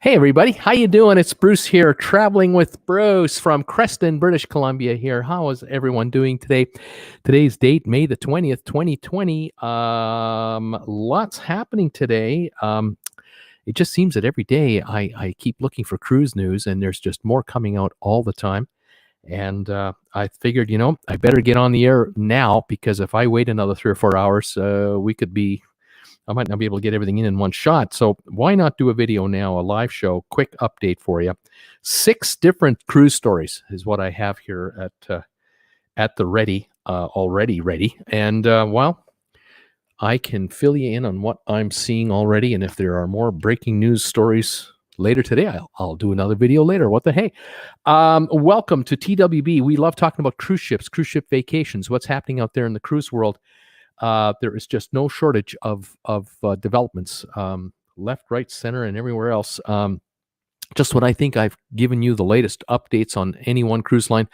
Hey everybody, how you doing? It's Bruce here, traveling with Bruce from Creston, British Columbia here. How is everyone doing today? Today's date, May the 20th, 2020. Lots happening today. It just seems that every day I keep looking for cruise news and there's just more coming out all the time. And I figured, I better get on the air now because if I wait another 3 or 4 hours, I might not be able to get everything in one shot. So why not do a video now, a live show, quick update for you. 6 different cruise stories is what I have here at the ready, already ready. And I can fill you in on what I'm seeing already. And if there are more breaking news stories later today, I'll do another video later. What the hey? Welcome to TWB. We love talking about cruise ships, cruise ship vacations, what's happening out there in the cruise world. There is just no shortage of developments, left, right, center, and everywhere else. Just when I think I've given you the latest updates on any one cruise line,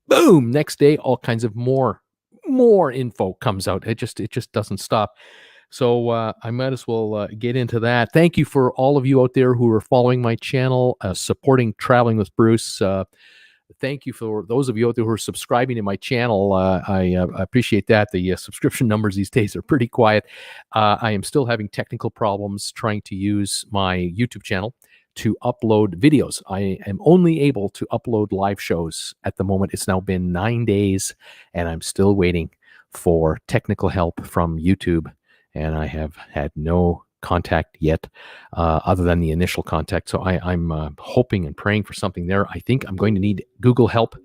boom! Next day, all kinds of more info comes out. It just doesn't stop. So I might as well get into that. Thank you for all of you out there who are following my channel, supporting Traveling with Bruce. Thank you for those of you out there who are subscribing to my channel. I appreciate that. The subscription numbers these days are pretty quiet. I am still having technical problems trying to use my YouTube channel to upload videos. I am only able to upload live shows at the moment. It's now been 9 days, and I'm still waiting for technical help from YouTube, and I have had no contact yet, other than the initial contact. So I'm hoping and praying for something there. I think I'm going to need Google help,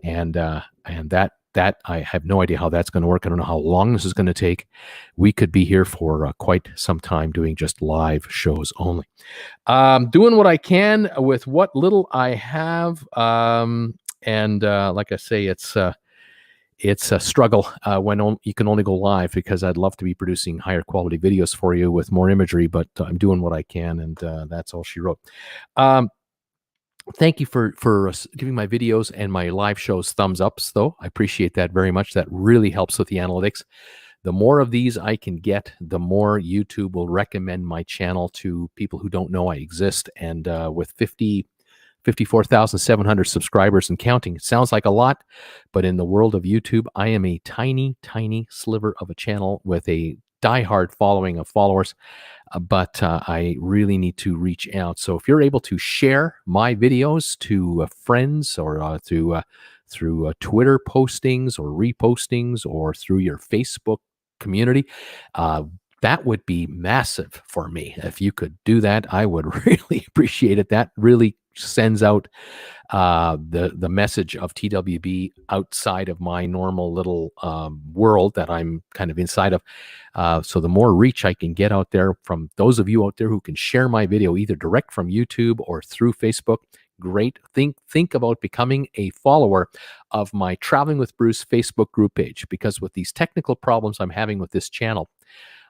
and that I have no idea how that's going to work. I don't know how long this is going to take. We could be here for quite some time doing just live shows only. Doing what I can with what little I have, and like I say, it's a struggle when you can only go live, because I'd love to be producing higher quality videos for you with more imagery, but I'm doing what I can, and that's all she wrote. Thank you for giving my videos and my live shows thumbs ups, though. I appreciate that very much. That really helps with the analytics. The more of these I can get, the more YouTube will recommend my channel to people who don't know I exist. And with 54,700 subscribers and counting. It sounds like a lot, but in the world of YouTube, I am a tiny, tiny sliver of a channel with a diehard following of followers, but I really need to reach out. So if you're able to share my videos to friends, or through Twitter postings or repostings, or through your Facebook community, that would be massive for me. If you could do that, I would really appreciate it. That really sends out the message of TWB outside of my normal little world that I'm kind of inside of. So the more reach I can get out there from those of you out there who can share my video either direct from YouTube or through Facebook, great. Think about becoming a follower of my Traveling with Bruce Facebook group page, because with these technical problems I'm having with this channel,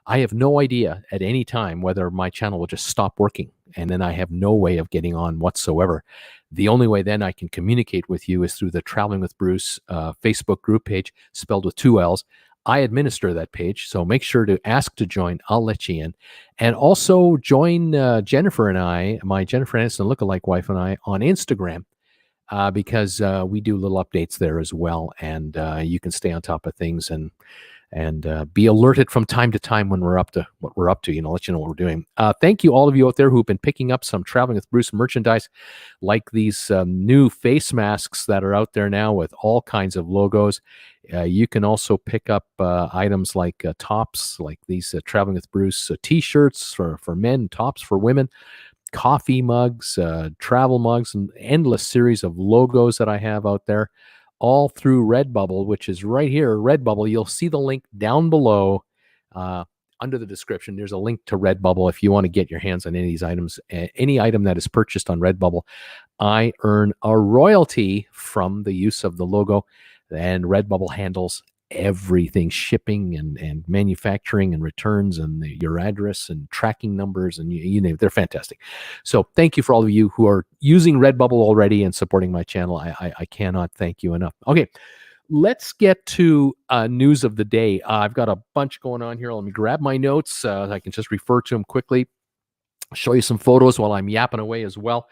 I have no idea at any time whether my channel will just stop working, and then I have no way of getting on whatsoever. The only way then I can communicate with you is through the Traveling with Bruce Facebook group page, spelled with 2 L's. I administer that page, so make sure to ask to join. I'll let you in. And also join Jennifer and I, my Jennifer Aniston lookalike wife and I, on Instagram, because we do little updates there as well, and you can stay on top of things and be alerted from time to time when we're up to what we're up to, let you know what we're doing. Thank you, all of you out there who've been picking up some Traveling with Bruce merchandise, like these new face masks that are out there now with all kinds of logos. You can also pick up items like tops, like these Traveling with Bruce t-shirts for men, tops for women, coffee mugs, travel mugs, and endless series of logos that I have out there, all through Redbubble, which is right here, Redbubble. You'll see the link down below under the description. There's a link to Redbubble if you want to get your hands on any of these items. Any item that is purchased on Redbubble, I earn a royalty from the use of the logo, and Redbubble handles everything, shipping and manufacturing and returns and your address and tracking numbers, and you name it. They're fantastic. So thank you for all of you who are using Redbubble already and supporting my channel. I cannot thank you enough. Okay, let's get to news of the day. I've got a bunch going on here. Let me grab my notes. I can just refer to them quickly. show you some photos while I'm yapping away as well.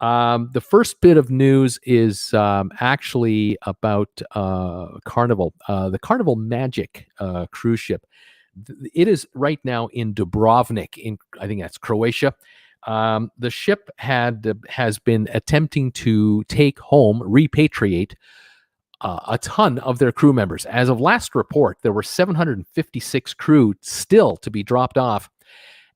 The first bit of news is actually about Carnival, the Carnival Magic cruise ship. It is right now in Dubrovnik, in I think that's Croatia. The ship has been attempting to take home, repatriate a ton of their crew members. As of last report, there were 756 crew still to be dropped off.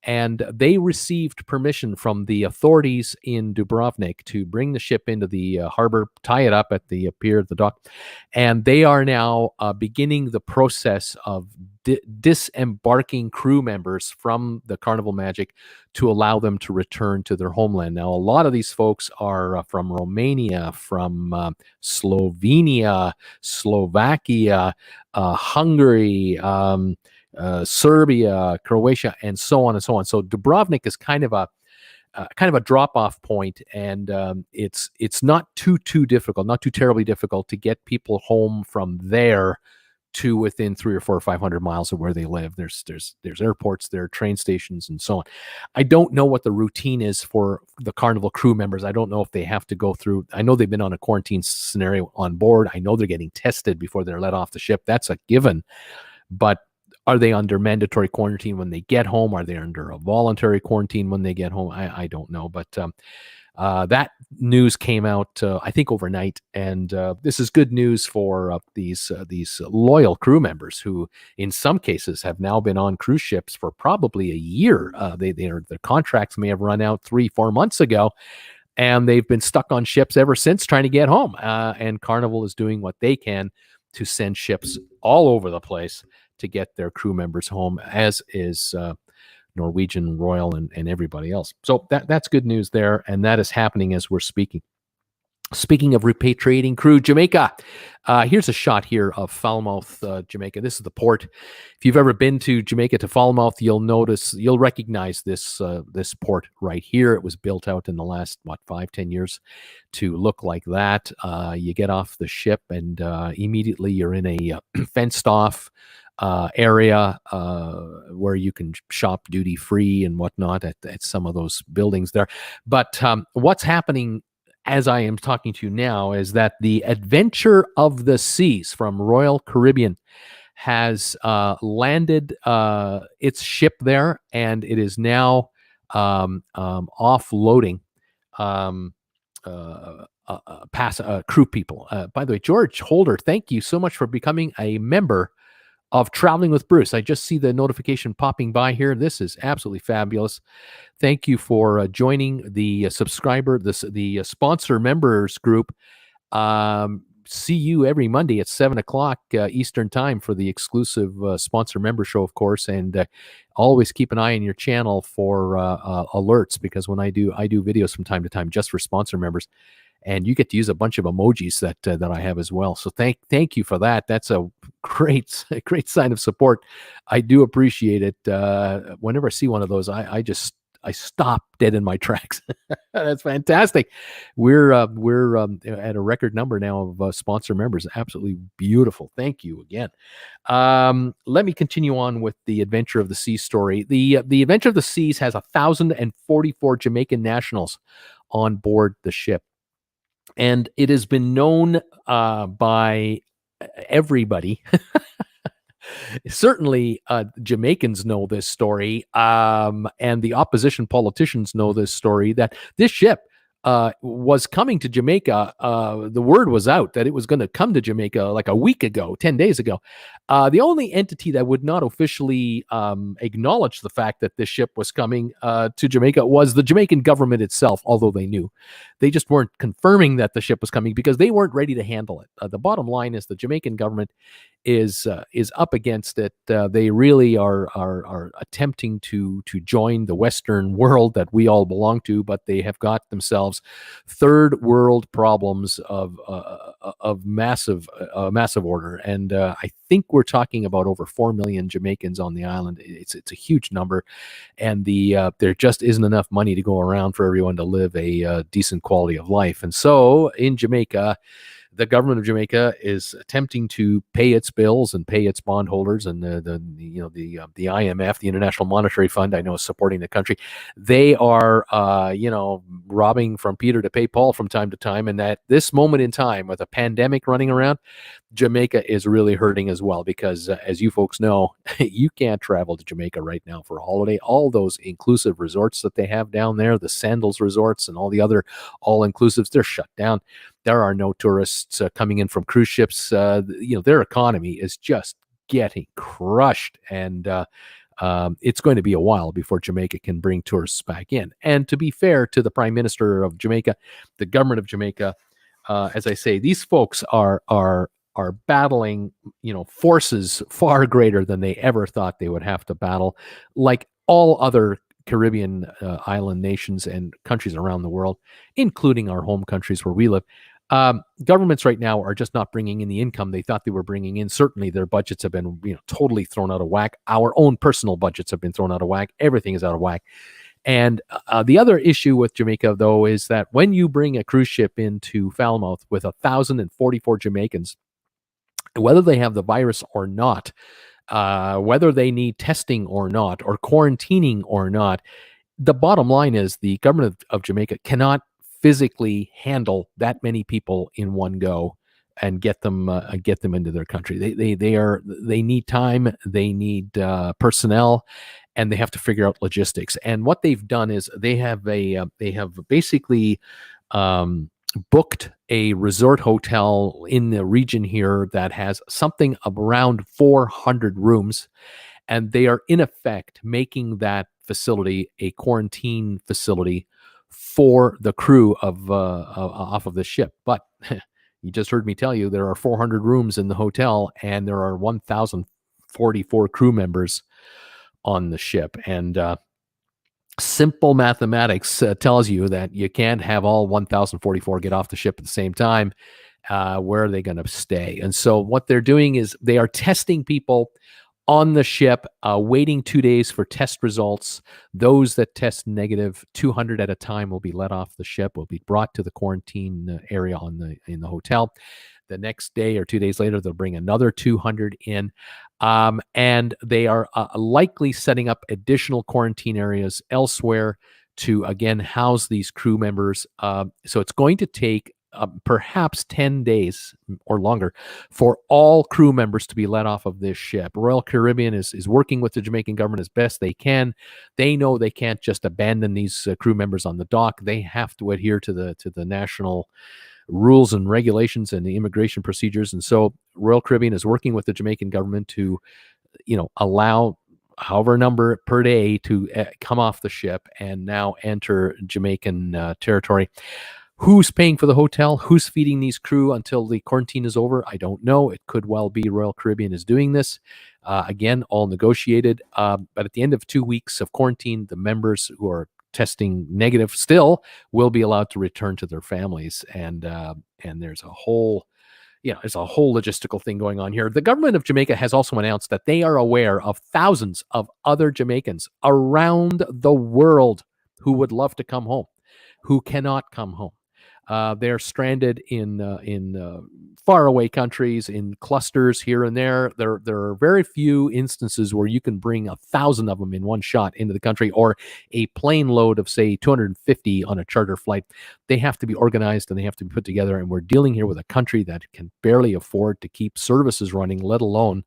And they received permission from the authorities in Dubrovnik to bring the ship into the harbor, tie it up at the pier, the dock, and they are now beginning the process of disembarking crew members from the Carnival Magic to allow them to return to their homeland. Now, a lot of these folks are from Romania, from Slovenia, Slovakia, Hungary, Serbia, Croatia, and so on and so on. So Dubrovnik is kind of a drop-off point, and it's not too difficult, not too terribly difficult to get people home from there to within 300 or 400 or 500 miles of where they live. There's airports, there are train stations, and so on. I don't know what the routine is for the Carnival crew members. I don't know if they have to go through. I know they've been on a quarantine scenario on board. I know they're getting tested before they're let off the ship. That's a given, but are they under mandatory quarantine when they get home? Are they under a voluntary quarantine when they get home? I don't know. But that news came out, I think, overnight. And this is good news for these loyal crew members who, in some cases, have now been on cruise ships for probably a year. Their contracts may have run out 3-4 months ago, and they've been stuck on ships ever since trying to get home. And Carnival is doing what they can to send ships all over the place to get their crew members home, as is Norwegian, Royal, and everybody else. So that's good news there, and that is happening as we're speaking. Speaking of repatriating crew, Jamaica. Here's a shot here of Falmouth, Jamaica. This is the port. If you've ever been to Jamaica, to Falmouth, you'll recognize this port right here. It was built out in the last 5-10 years to look like that. You get off the ship, and immediately you're in a fenced off area where you can shop duty free and whatnot at some of those buildings there. But what's happening as I am talking to you now is that the Adventure of the Seas from Royal Caribbean has landed its ship there, and it is now offloading crew people. By the way, George Holder, thank you so much for becoming a member of Traveling with Bruce. I just see the notification popping by here. This is absolutely fabulous. Thank you for joining the the sponsor members group. See you every Monday at 7 o'clock Eastern time for the exclusive sponsor member show, of course. And always keep an eye on your channel for alerts, because when I do videos from time to time just for sponsor members, and you get to use a bunch of emojis that I have as well. So thank you for that. That's a great sign of support. I do appreciate it. Whenever I see one of those, I stop dead in my tracks. That's fantastic. We're at a record number now of sponsor members. Absolutely beautiful. Thank you again. Let me continue on with the Adventure of the Seas story. The Adventure of the Seas has 1,044 Jamaican nationals on board the ship. And it has been known by everybody. Certainly, Jamaicans know this story, and the opposition politicians know this story, that this ship was coming to Jamaica. The word was out that it was going to come to Jamaica like a week ago, 10 days ago. The only entity that would not officially acknowledge the fact that this ship was coming to Jamaica was the Jamaican government itself, although they knew. They just weren't confirming that the ship was coming because they weren't ready to handle it. The bottom line is the Jamaican government is up against it. They really are attempting to join the Western world that we all belong to, but they have got themselves third world problems of massive order. And I think we're talking about over 4 million Jamaicans on the island. It's a huge number, and there just isn't enough money to go around for everyone to live a decent quality of life. And so in Jamaica, the government of Jamaica is attempting to pay its bills and pay its bondholders, and the IMF, the International Monetary Fund, I know is supporting the country. They are robbing from Peter to pay Paul from time to time, and at this moment in time, with a pandemic running around, Jamaica is really hurting as well because, as you folks know, you can't travel to Jamaica right now for a holiday. All those inclusive resorts that they have down there, the Sandals resorts and all the other all-inclusives, they're shut down. There are no tourists coming in from cruise ships. Their economy is just getting crushed, and it's going to be a while before Jamaica can bring tourists back in. And to be fair to the Prime Minister of Jamaica, the government of Jamaica, as I say, these folks are battling, forces far greater than they ever thought they would have to battle, like all other Caribbean island nations and countries around the world, including our home countries where we live. Governments right now are just not bringing in the income they thought they were bringing in. Certainly their budgets have been totally thrown out of whack. Our own personal budgets have been thrown out of whack. Everything is out of whack. And the other issue with Jamaica, though, is that when you bring a cruise ship into Falmouth with 1,044 Jamaicans, whether they have the virus or not, whether they need testing or not, or quarantining or not, the bottom line is the government of Jamaica cannot physically handle that many people in one go and get them into their country. They need time, they need personnel, and they have to figure out logistics. And what they've done is they have basically booked a resort hotel in the region here that has something around 400 rooms, and they are in effect making that facility a quarantine facility for the crew of off of the ship. But you just heard me tell you there are 400 rooms in the hotel, and there are 1,044 crew members on the ship. And simple mathematics tells you that you can't have all 1,044 get off the ship at the same time. Where are they going to stay? And so what they're doing is they are testing people on the ship, waiting 2 days for test results. Those that test negative, 200 at a time, will be let off the ship, will be brought to the quarantine area in the hotel. The next day or 2 days later, they'll bring another 200 in. And they are likely setting up additional quarantine areas elsewhere to, again, house these crew members. So it's going to take perhaps 10 days or longer for all crew members to be let off of this ship. Royal Caribbean is working with the Jamaican government as best they can. They know they can't just abandon these crew members on the dock. They have to adhere to the national rules and regulations and the immigration procedures. And so Royal Caribbean is working with the Jamaican government to, allow however number per day to come off the ship and now enter Jamaican territory. Who's paying for the hotel? Who's feeding these crew until the quarantine is over? I don't know. It could well be Royal Caribbean is doing this. Again, all negotiated. But at the end of 2 weeks of quarantine, the members who are testing negative still will be allowed to return to their families. And there's a whole logistical thing going on here. The government of Jamaica has also announced that they are aware of thousands of other Jamaicans around the world who would love to come home, who cannot come home. They're stranded in faraway countries, in clusters here and there. There are very few instances where you can bring 1,000 of them in one shot into the country, or a plane load of, say, 250 on a charter flight. They have to be organized and they have to be put together. And we're dealing here with a country that can barely afford to keep services running, let alone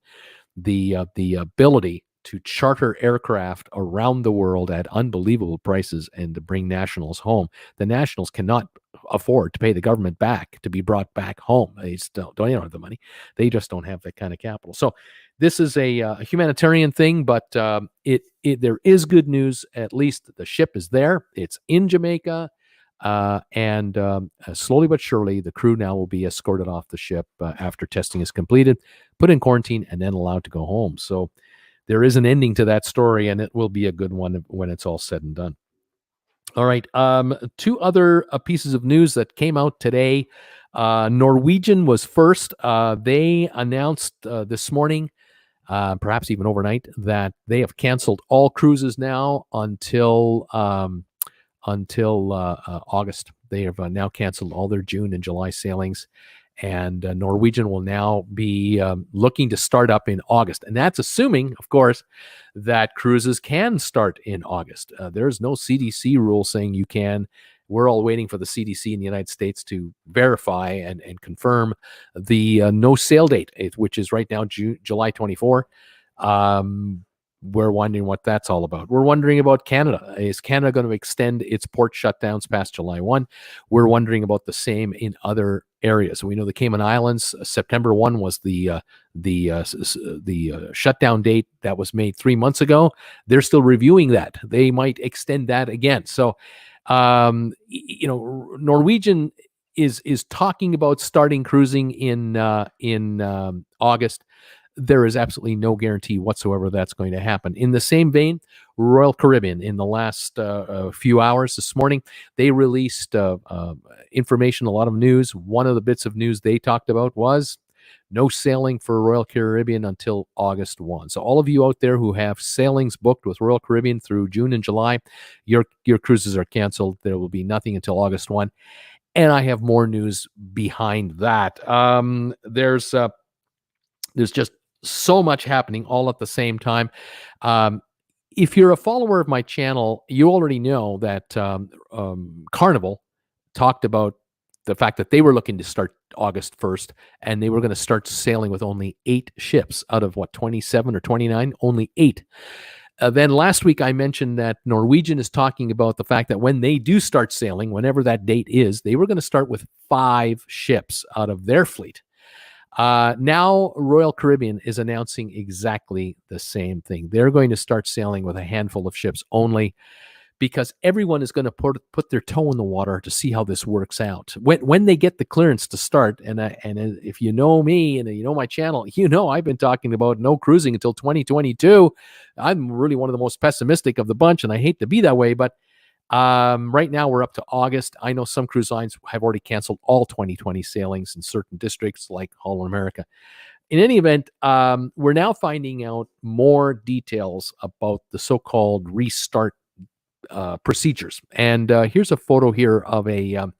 the ability to charter aircraft around the world at unbelievable prices and to bring nationals home. The nationals cannot afford to pay the government back to be brought back home. They still don't have the money. They just don't have that kind of capital. So this is a humanitarian thing, but there is good news. At least the ship is there. It's in Jamaica. And slowly but surely, the crew now will be escorted off the ship after testing is completed, put in quarantine, and then allowed to go home. So there is an ending to that story, and it will be a good one when it's all said and done. All right. Two other pieces of news that came out today. Norwegian was first. They announced this morning, perhaps even overnight, that they have canceled all cruises now until August. They have now canceled all their June and July sailings. And Norwegian will now be looking to start up in August. And that's assuming, of course, that cruises can start in August. There's no CDC rule saying you can. We're all waiting for the CDC in the United States to verify and confirm the no sail date, which is right now July 24. We're wondering what that's all about. We're wondering about Canada. Is Canada going to extend its port shutdowns past July 1? We're wondering about the same in other areas. We know the Cayman Islands, September 1 was the shutdown date that was made 3 months ago. They're still reviewing that. They might extend that again. So, Norwegian is talking about starting cruising in August. There is absolutely no guarantee whatsoever that's going to happen. In the same vein, Royal Caribbean, in the last few hours this morning, they released information, a lot of news. One of the bits of news they talked about was no sailing for Royal Caribbean until August 1. So all of you out there who have sailings booked with Royal Caribbean through June and July, your cruises are canceled. There will be nothing until August 1. And I have more news behind that. There's just so much happening all at the same time. If you're a follower of my channel, you already know that Carnival talked about the fact that they were looking to start August 1st, and they were going to start sailing with only 8 ships out of 27 or 29, only 8. Then last week I mentioned that Norwegian is talking about the fact that when they do start sailing, whenever that date is, they were going to start with 5 ships out of their fleet. Now Royal Caribbean is announcing exactly the same thing. They're going to start sailing with a handful of ships only, because everyone is going to put their toe in the water to see how this works out. When they get the clearance to start, and if you know me and you know my channel, you know I've been talking about no cruising until 2022. I'm really one of the most pessimistic of the bunch, and I hate to be that way, but right now we're up to August. I know some cruise lines have already canceled all 2020 sailings in certain districts like Holland America. In any event, we're now finding out more details about the so-called restart procedures. And here's a photo here of a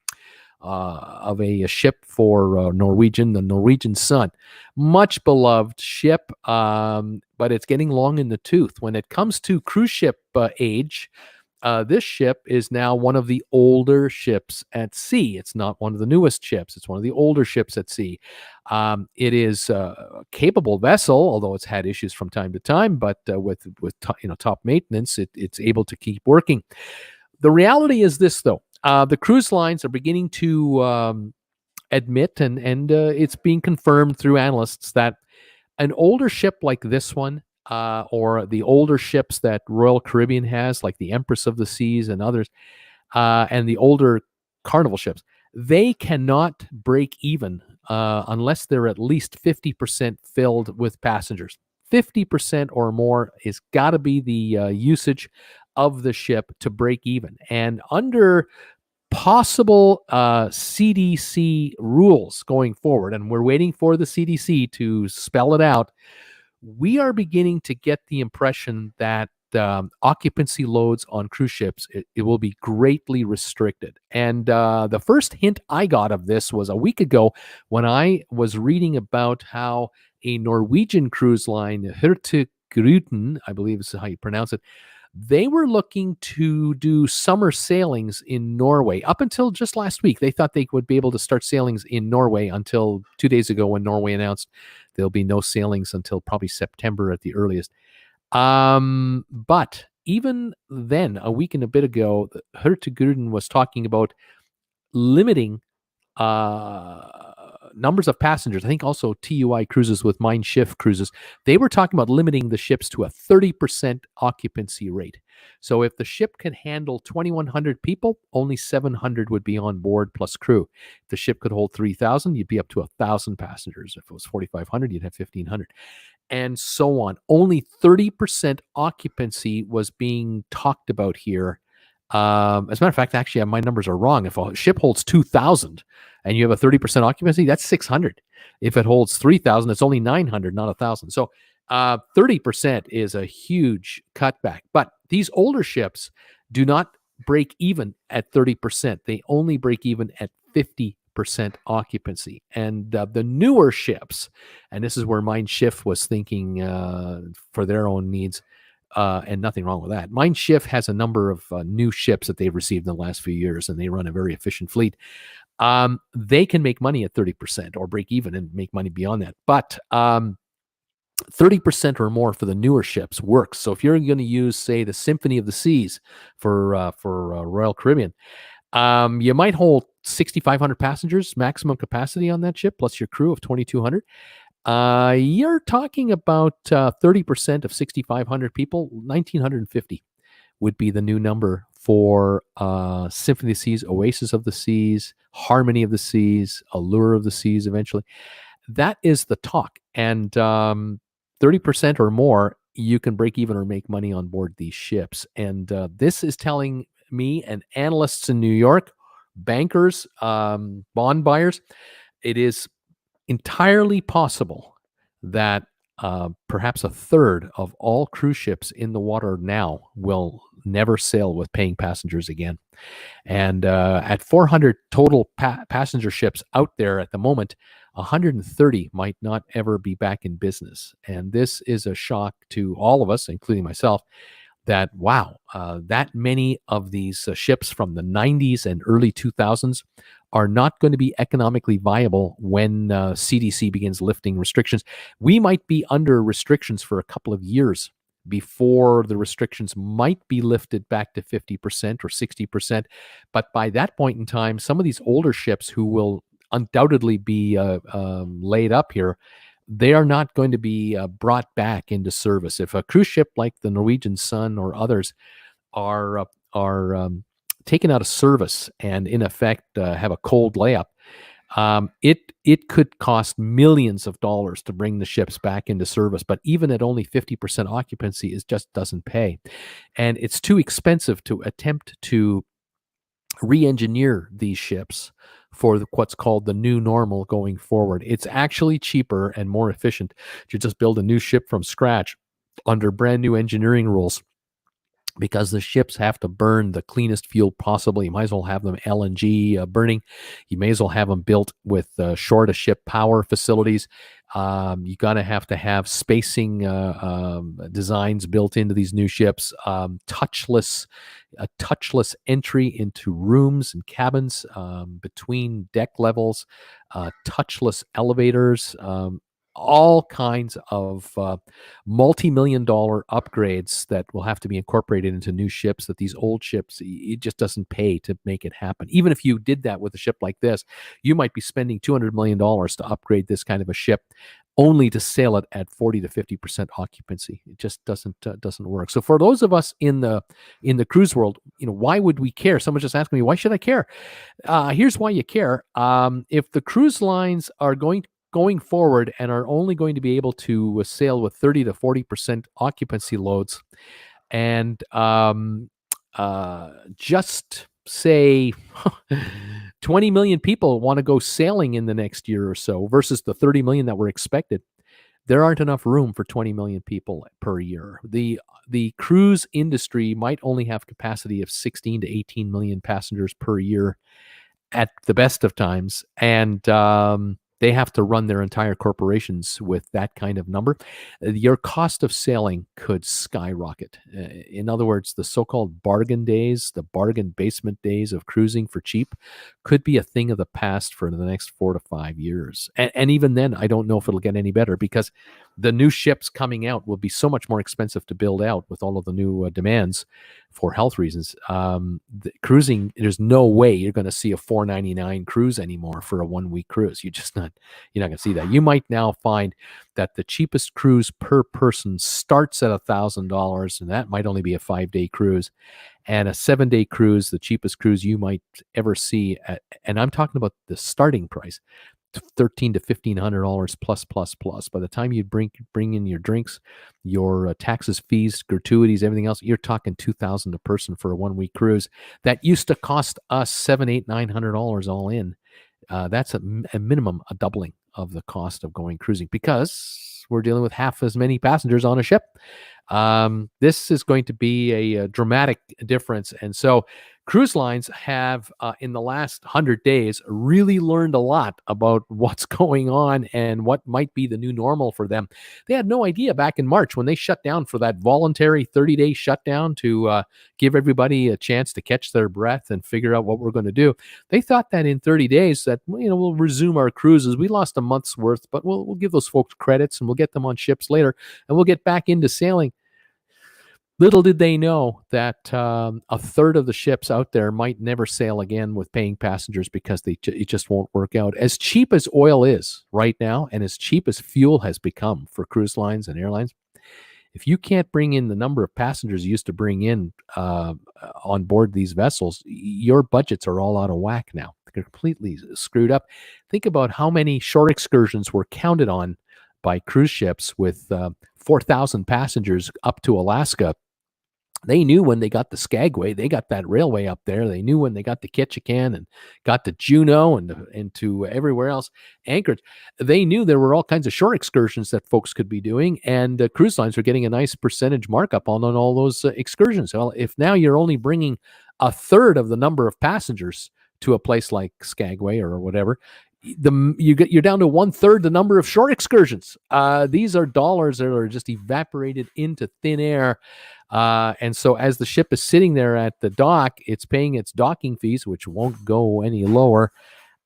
ship for Norwegian, the Norwegian Sun. Much beloved ship, but it's getting long in the tooth. When it comes to cruise ship age, this ship is now one of the older ships at sea. It's not one of the newest ships. It's one of the older ships at sea. It is a capable vessel, although it's had issues from time to time, but with top maintenance, it's able to keep working. The reality is this, though. The cruise lines are beginning to admit, and it's being confirmed through analysts, that an older ship like this one, or the older ships that Royal Caribbean has, like the Empress of the Seas and others, and the older Carnival ships, they cannot break even unless they're at least 50% filled with passengers. 50% or more is got to be the usage of the ship to break even. And under possible CDC rules going forward, and we're waiting for the CDC to spell it out, we are beginning to get the impression that occupancy loads on cruise ships, it will be greatly restricted. And the first hint I got of this was a week ago when I was reading about how a Norwegian cruise line, Hurtigruten, I believe is how you pronounce it, they were looking to do summer sailings in Norway. Up until just last week, they thought they would be able to start sailings in Norway until 2 days ago when Norway announced there'll be no sailings until probably September at the earliest. But even then, a week and a bit ago, Hurtigruten was talking about limiting numbers of passengers. I think also TUI cruises with Mein Schiff cruises, they were talking about limiting the ships to a 30% occupancy rate. So if the ship can handle 2,100 people, only 700 would be on board plus crew. If the ship could hold 3,000, you'd be up to 1,000 passengers. If it was 4,500, you'd have 1,500. And so on. Only 30% occupancy was being talked about here. As a matter of fact, actually, my numbers are wrong. If a ship holds 2,000 and you have a 30% occupancy, that's 600. If it holds 3,000, it's only 900, not 1,000. So 30% is a huge cutback. But these older ships do not break even at 30%. They only break even at 50%. occupancy. And the newer ships, and this is where Mein Schiff was thinking for their own needs, and nothing wrong with that. Mein Schiff has a number of new ships that they've received in the last few years, and they run a very efficient fleet. They can make money at 30% or break even and make money beyond that. But 30% or more for the newer ships works. So if you're going to use, say, the Symphony of the Seas for Royal Caribbean, you might hold 6,500 passengers maximum capacity on that ship, plus your crew of 2,200. You're talking about 30% of 6,500 people, 1,950 would be the new number for Symphony of the Seas, Oasis of the Seas, Harmony of the Seas, Allure of the Seas eventually. That is the talk. And 30% or more, you can break even or make money on board these ships. And this is telling me and analysts in New York, bankers, bond buyers, it is entirely possible that perhaps a third of all cruise ships in the water now will never sail with paying passengers again. And at 400 total passenger ships out there at the moment, 130 might not ever be back in business. And this is a shock to all of us, including myself, that, wow, that many of these ships from the 90s and early 2000s are not going to be economically viable when CDC begins lifting restrictions. We might be under restrictions for a couple of years before the restrictions might be lifted back to 50% or 60%. But by that point in time, some of these older ships who will undoubtedly be laid up here, they are not going to be brought back into service. If a cruise ship like the Norwegian Sun or others are taken out of service and in effect have a cold layup, it could cost millions of dollars to bring the ships back into service. But even at only 50% occupancy, it just doesn't pay. And it's too expensive to attempt to re-engineer these ships for what's called the new normal going forward. It's actually cheaper and more efficient to just build a new ship from scratch under brand new engineering rules, because the ships have to burn the cleanest fuel possible. You might as well have them LNG burning. You may as well have them built with shore-to-ship power facilities. You got to have spacing designs built into these new ships. Touchless entry into rooms and cabins between deck levels. Touchless elevators. All kinds of multi-million dollar upgrades that will have to be incorporated into new ships, that these old ships, it just doesn't pay to make it happen. Even if you did that with a ship like this, you might be spending $200 million to upgrade this kind of a ship only to sail it at 40 to 50% occupancy. It just doesn't work. So for those of us in the cruise world, why would we care? Someone just asked me, why should I care? Here's why you care. If the cruise lines are going forward and are only going to be able to sail with 30 to 40% occupancy loads, and just say 20 million people want to go sailing in the next year or so versus the 30 million that were expected, there aren't enough room for 20 million people per year. The cruise industry might only have capacity of 16 to 18 million passengers per year at the best of times, and they have to run their entire corporations with that kind of number. Your cost of sailing could skyrocket. In other words, the so-called bargain days, the bargain basement days of cruising for cheap could be a thing of the past for the next 4 to 5 years. And even then, I don't know if it'll get any better, because the new ships coming out will be so much more expensive to build out with all of the new demands for health reasons. The cruising, there's no way you're going to see a $4.99 cruise anymore for a 1-week cruise. You're not going to see that. You might now find that the cheapest cruise per person starts at $1,000, and that might only be a 5-day cruise. And a 7-day cruise, the cheapest cruise you might ever see, and I'm talking about the starting price, $1,300 to $1,500 plus. By the time you bring in your drinks, your taxes, fees, gratuities, everything else, you're talking $2,000 a person for a 1-week cruise that used to cost us $700, $800, $900 all in. That's a minimum a doubling of the cost of going cruising, because we're dealing with half as many passengers on a ship. This is going to be a dramatic difference. And so Cruise lines have, in the last 100 days, really learned a lot about what's going on and what might be the new normal for them. They had no idea back in March when they shut down for that voluntary 30-day shutdown to give everybody a chance to catch their breath and figure out what we're going to do. They thought that in 30 days that, we'll resume our cruises. We lost a month's worth, but we'll give those folks credits and we'll get them on ships later and we'll get back into sailing. Little did they know that a third of the ships out there might never sail again with paying passengers because it just won't work out. As cheap as oil is right now, and as cheap as fuel has become for cruise lines and airlines, if you can't bring in the number of passengers you used to bring in on board these vessels, your budgets are all out of whack now. They're completely screwed up. Think about how many short excursions were counted on by cruise ships with 4,000 passengers up to Alaska. They knew when they got the Skagway, they got that railway up there. They knew when they got to Ketchikan and got to Juneau and to everywhere else, Anchorage. They knew there were all kinds of short excursions that folks could be doing, and cruise lines were getting a nice percentage markup on all those excursions. Well, if now you're only bringing a third of the number of passengers to a place like Skagway or whatever, you're down to 1/3 the number of short excursions. These are dollars that are just evaporated into thin air. And so as the ship is sitting there at the dock, it's paying its docking fees, which won't go any lower.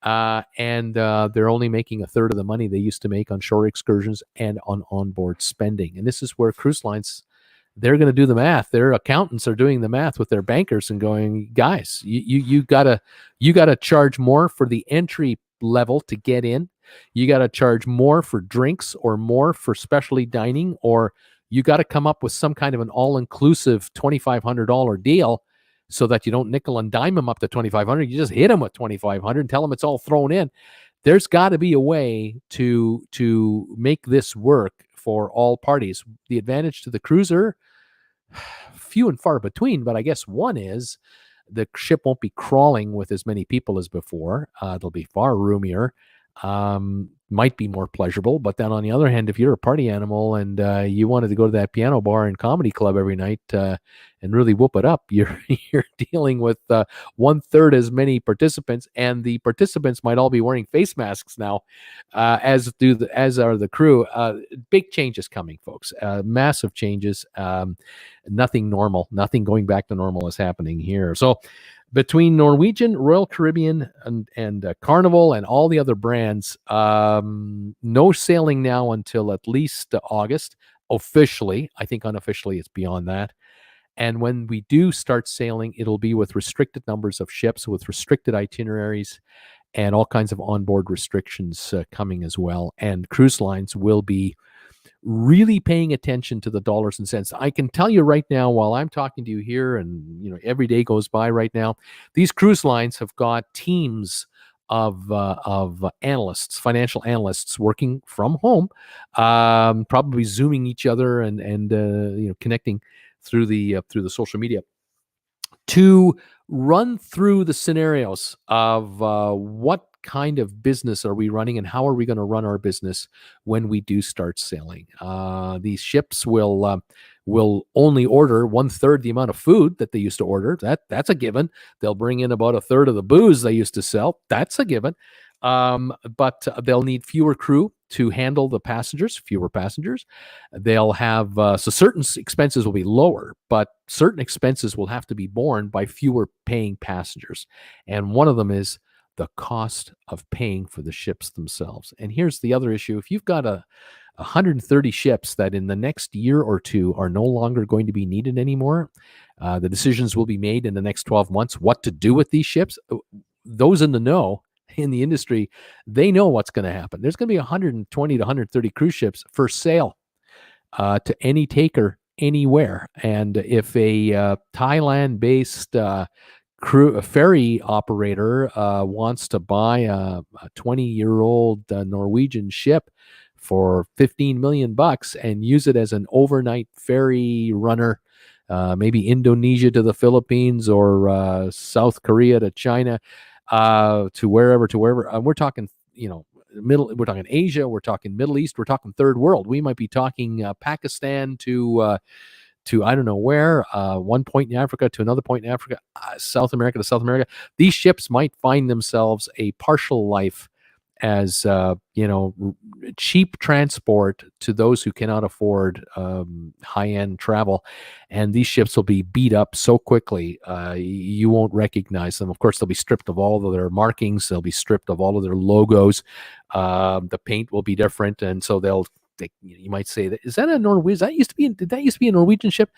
And they're only making a third of the money they used to make on short excursions and on onboard spending. And this is where cruise lines, they're going to do the math. Their accountants are doing the math with their bankers and going, guys, you gotta charge more for the entry level to get in. You got to charge more for drinks or more for specialty dining, or you got to come up with some kind of an all-inclusive $2,500 deal so that you don't nickel and dime them up to $2,500. You just hit them with $2,500 and tell them it's all thrown in. There's got to be a way to make this work for all parties. The advantage to the cruiser, few and far between, but I guess one is the ship won't be crawling with as many people as before. They'll be far roomier. Might be more pleasurable, but then on the other hand, if you're a party animal and you wanted to go to that piano bar and comedy club every night and really whoop it up, you're dealing with 1/3 as many participants, and the participants might all be wearing face masks now, as are the crew. Big changes coming, folks. Massive changes. Nothing normal, nothing going back to normal is happening here. So between Norwegian, Royal Caribbean, and Carnival and all the other brands, no sailing now until at least August. Officially, I think unofficially it's beyond that. And when we do start sailing, it'll be with restricted numbers of ships, with restricted itineraries, and all kinds of onboard restrictions coming as well. And cruise lines will be really paying attention to the dollars and cents. I can tell you right now, while I'm talking to you here, and every day goes by right now, these cruise lines have got teams of analysts, financial analysts, working from home, probably zooming each other and connecting through the social media to run through the scenarios of what kind of business are we running and how are we going to run our business when we do start sailing. These ships will only order 1/3 the amount of food that they used to order. That's a given. They'll bring in about 1/3 of the booze they used to sell. That's a given. But they'll need fewer crew to handle the passengers, fewer passengers. They'll have, so certain expenses will be lower, but certain expenses will have to be borne by fewer paying passengers. And one of them is the cost of paying for the ships themselves. And here's the other issue. If you've got 130 ships that in the next year or two are no longer going to be needed anymore, the decisions will be made in the next 12 months what to do with these ships. Those in the know in the industry, they know what's going to happen. There's going to be 120 to 130 cruise ships for sale to any taker anywhere. And if a Thailand-based a ferry operator wants to buy a 20-year-old Norwegian ship for $15 million and use it as an overnight ferry runner, maybe Indonesia to the Philippines or South Korea to China, to wherever. We're talking, we're talking Asia, we're talking Middle East, we're talking third world. We might be talking Pakistan to to I don't know where, one point in Africa to another point in Africa, South America to South America. These ships might find themselves a partial life as cheap transport to those who cannot afford high-end travel, and these ships will be beat up so quickly you won't recognize them. Of course, they'll be stripped of all of their markings, they'll be stripped of all of their logos, the paint will be different, and so you might say, that is that a Norwegian? Did that used to be a Norwegian ship?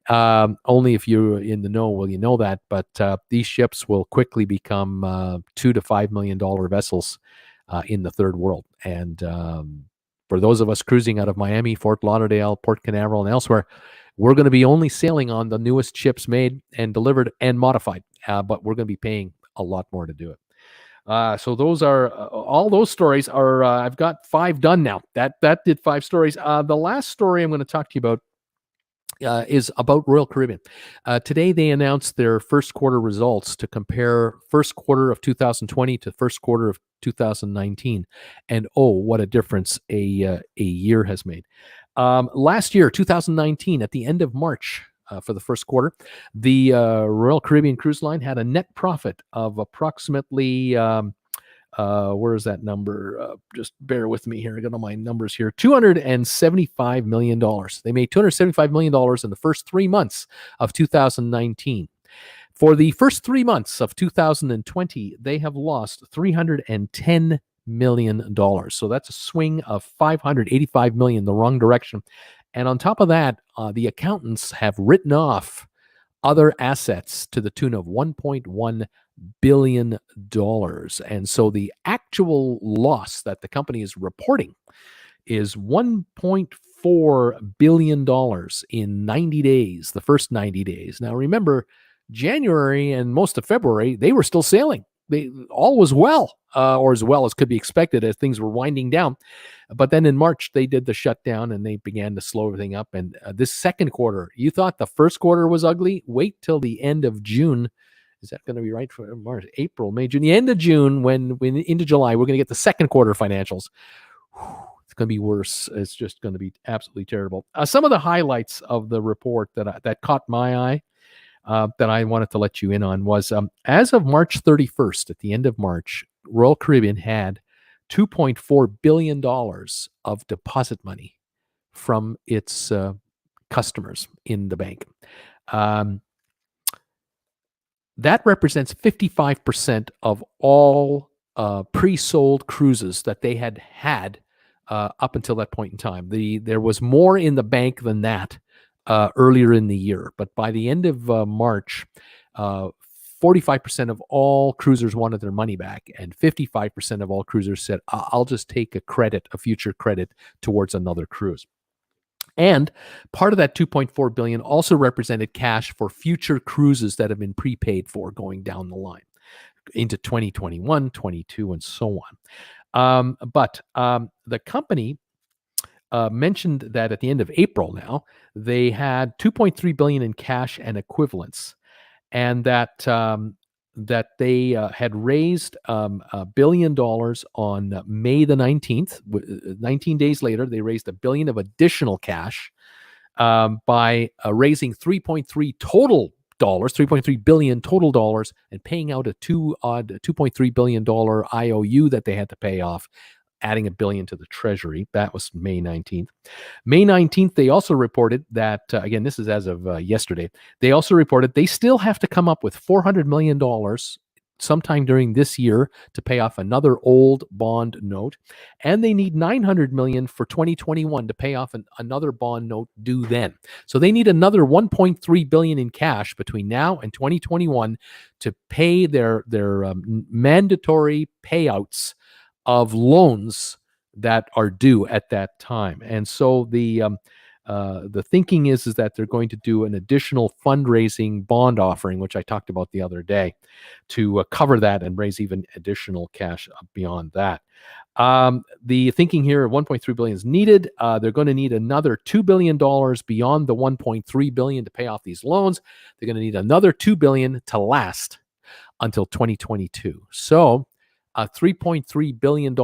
Only if you're in the know will you know that. But these ships will quickly become $2 to $5 million vessels in the third world. And for those of us cruising out of Miami, Fort Lauderdale, Port Canaveral, and elsewhere, we're going to be only sailing on the newest ships made and delivered and modified. But we're going to be paying a lot more to do it. So those are all those stories are. I've got 5 done now. That did 5 stories. The last story I'm going to talk to you about is about Royal Caribbean. Today they announced their first quarter results to compare first quarter of 2020 to first quarter of 2019, and oh, what a difference a year has made. Last year, 2019, at the end of March. For the first quarter, the Royal Caribbean Cruise Line had a net profit of approximately, where is that number? Just bear with me here. I got all my numbers here. $275 million. They made $275 million in the first 3 months of 2019. For the first 3 months of 2020, they have lost $310 million. So that's a swing of $585 million the wrong direction. And on top of that, the accountants have written off other assets to the tune of $1.1 billion. And so the actual loss that the company is reporting is $1.4 billion in 90 days, the first 90 days. Now, remember, January and most of February, they were still sailing. All was well, or as well as could be expected as things were winding down. But then in March, they did the shutdown and they began to slow everything up. And this second quarter, you thought the first quarter was ugly? Wait till the end of June. Is that going to be right for March, April, May, June? The end of June, when into July, we're going to get the second quarter financials. It's going to be worse. It's just going to be absolutely terrible. Some of the highlights of the report that caught my eye, that I wanted to let you in on was as of March 31st, at the end of March, Royal Caribbean had $2.4 billion of deposit money from its customers in the bank. That represents 55% of all pre-sold cruises that they had up until that point in time. There was more in the bank than that earlier in the year. But by the end of March, 45% of all cruisers wanted their money back, and 55% of all cruisers said, I'll just take a future credit towards another cruise. And part of that $2.4 billion also represented cash for future cruises that have been prepaid for going down the line into 2021, 22, and so on. But the company mentioned that at the end of April now, they had $2.3 billion in cash and equivalents, and that they had raised $1 billion on May the 19th. 19 days later, they raised $1 billion of additional cash by raising $3.3 billion total dollars, and paying out a $2.3 billion IOU that they had to pay off, adding $1 billion to the treasury. That was May 19th. May 19th, they also reported that, again, this is as of yesterday, they also reported they still have to come up with $400 million sometime during this year to pay off another old bond note. And they need $900 million for 2021 to pay off another bond note due then. So they need another $1.3 billion in cash between now and 2021 to pay their mandatory payouts of loans that are due at that time. And so the thinking is that they're going to do an additional fundraising bond offering, which I talked about the other day, to cover that and raise even additional cash beyond that. The thinking here, $1.3 billion is needed. They're going to need another $2 billion beyond the $1.3 billion to pay off these loans. They're going to need another $2 billion to last until 2022. So a $3.3 billion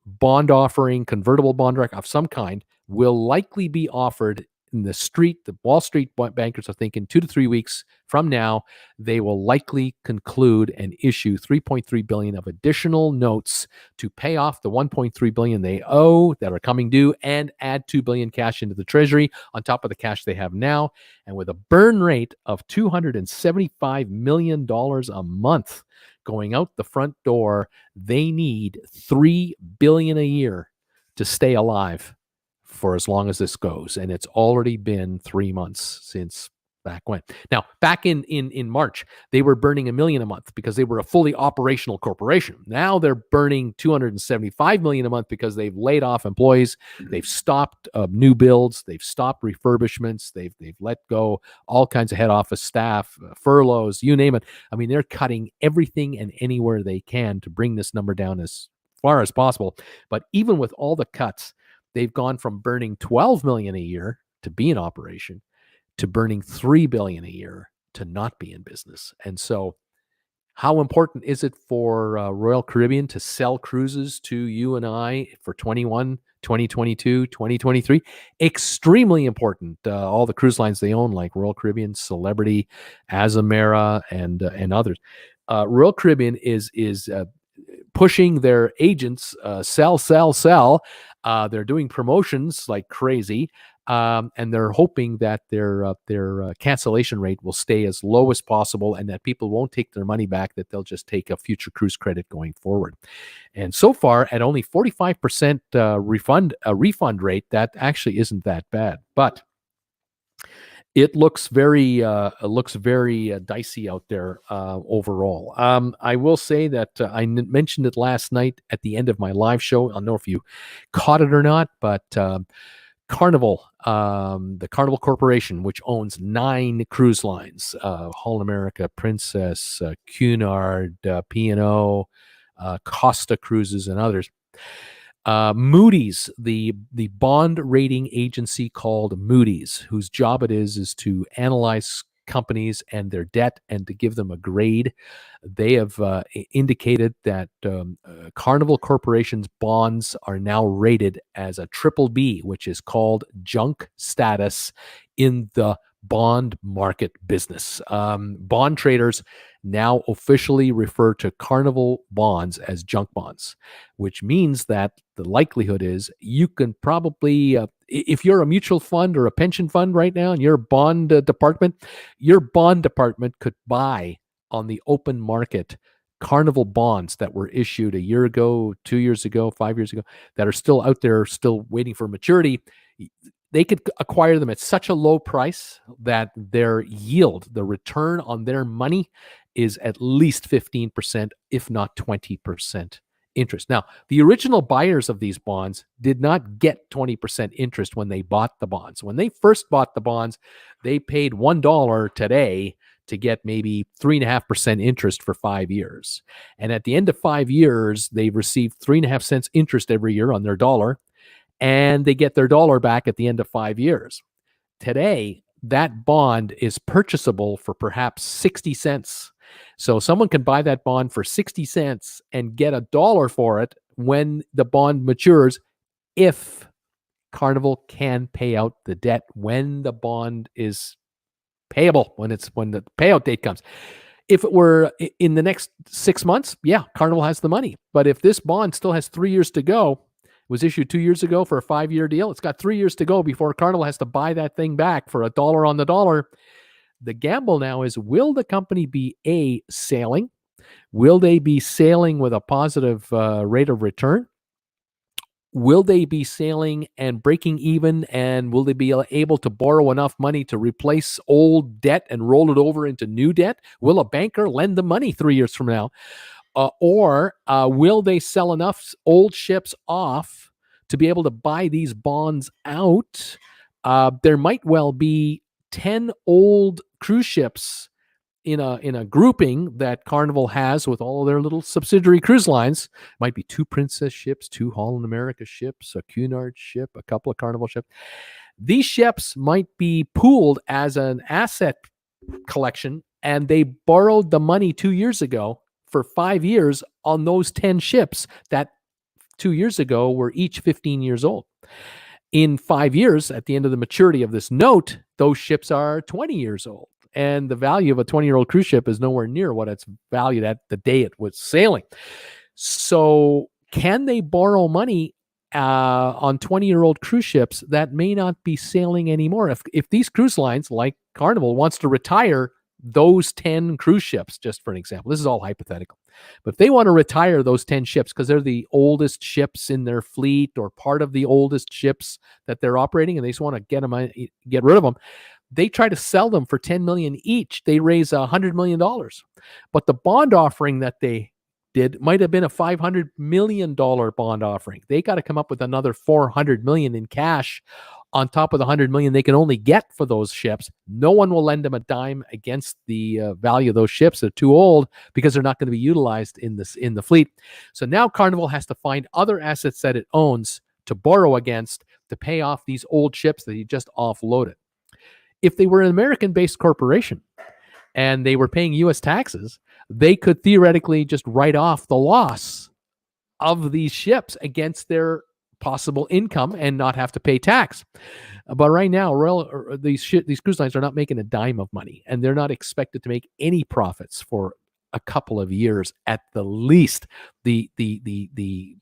bond offering, convertible bond of some kind, will likely be offered in the street, the Wall Street bankers are thinking 2 to 3 weeks from now, they will likely conclude and issue 3.3 billion of additional notes to pay off the 1.3 billion they owe that are coming due and add 2 billion cash into the treasury on top of the cash they have now. And with a burn rate of $275 million a month going out the front door, they need 3 billion a year to stay alive for as long as this goes. And it's already been 3 months since back when. Now, back in March, they were burning $1 million a month because they were a fully operational corporation. Now they're burning $275 million a month because they've laid off employees. They've stopped new builds. They've stopped refurbishments. They've let go all kinds of head office staff, furloughs, you name it. I mean, they're cutting everything and anywhere they can to bring this number down as far as possible. But even with all the cuts, they've gone from burning 12 million a year to be in operation to burning 3 billion a year to not be in business. And so how important is it for Royal Caribbean to sell cruises to you and I for 2022, 2023? Extremely important. All the cruise lines they own, like Royal Caribbean, Celebrity, Azamara, and others. Royal Caribbean is pushing their agents, sell. They're doing promotions like crazy, and they're hoping that their cancellation rate will stay as low as possible, and that people won't take their money back. That they'll just take a future cruise credit going forward. And so far, at only 45% refund rate, that actually isn't that bad, but it looks very dicey out there overall. I will say that I mentioned it last night at the end of my live show. I don't know if you caught it or not, but Carnival, the Carnival Corporation, which owns 9 cruise lines, Holland America, Princess, Cunard, P&O, Costa Cruises, and others. Moody's, the bond rating agency called Moody's, whose job it is to analyze companies and their debt and to give them a grade. They have indicated that Carnival Corporation's bonds are now rated as a triple B, which is called junk status in the bond market business. Bond traders now officially refer to Carnival bonds as junk bonds, which means that the likelihood is you can probably, if you're a mutual fund or a pension fund right now and you're a bond department, your bond department could buy on the open market Carnival bonds that were issued a year ago, 2 years ago, 5 years ago, that are still out there, still waiting for maturity. They could acquire them at such a low price that their yield, the return on their money, is at least 15%, if not 20% interest. Now, the original buyers of these bonds did not get 20% interest when they bought the bonds. When they first bought the bonds, they paid $1 today to get maybe 3.5% interest for 5 years. And at the end of 5 years, they've received 3.5 cents interest every year on their dollar, and they get their dollar back at the end of 5 years. Today, that bond is purchasable for perhaps 60 cents. So someone can buy that bond for 60 cents and get $1 for it when the bond matures, if Carnival can pay out the debt when the bond is payable, when the payout date comes. If it were in the next 6 months, yeah, Carnival has the money. But if this bond still has 3 years to go, it was issued 2 years ago for a 5-year deal, it's got 3 years to go before Carnival has to buy that thing back for $1 on the dollar. The gamble now is, will the company be sailing? Will they be sailing with a positive rate of return? Will they be sailing and breaking even? And will they be able to borrow enough money to replace old debt and roll it over into new debt? Will a banker lend them money 3 years from now? Or will they sell enough old ships off to be able to buy these bonds out? There might well be 10 old cruise ships in a grouping that Carnival has with all of their little subsidiary cruise lines. Might be 2 Princess ships, 2 Holland America ships, a Cunard ship, a couple of Carnival ships. These ships might be pooled as an asset collection, and they borrowed the money 2 years ago for 5 years on those 10 ships that 2 years ago were each 15 years old. In 5 years, at the end of the maturity of this note, those ships are 20 years old. And the value of a 20-year-old cruise ship is nowhere near what it's valued at the day it was sailing. So can they borrow money on 20-year-old cruise ships that may not be sailing anymore? If these cruise lines, like Carnival, wants to retire those 10 cruise ships, just for an example, this is all hypothetical, but if they want to retire those 10 ships because they're the oldest ships in their fleet or part of the oldest ships that they're operating, and they just want to get rid of them, they try to sell them for $10 million each. They raise $100 million. But the bond offering that they did might have been a $500 million bond offering. They got to come up with another $400 million in cash on top of the $100 million they can only get for those ships. No one will lend them a dime against the value of those ships. They're too old because they're not going to be utilized in the fleet. So now Carnival has to find other assets that it owns to borrow against to pay off these old ships that he just offloaded. If they were an American-based corporation and they were paying U.S. taxes, they could theoretically just write off the loss of these ships against their possible income and not have to pay tax. But right now, these cruise lines are not making a dime of money, and they're not expected to make any profits for a couple of years at the least. The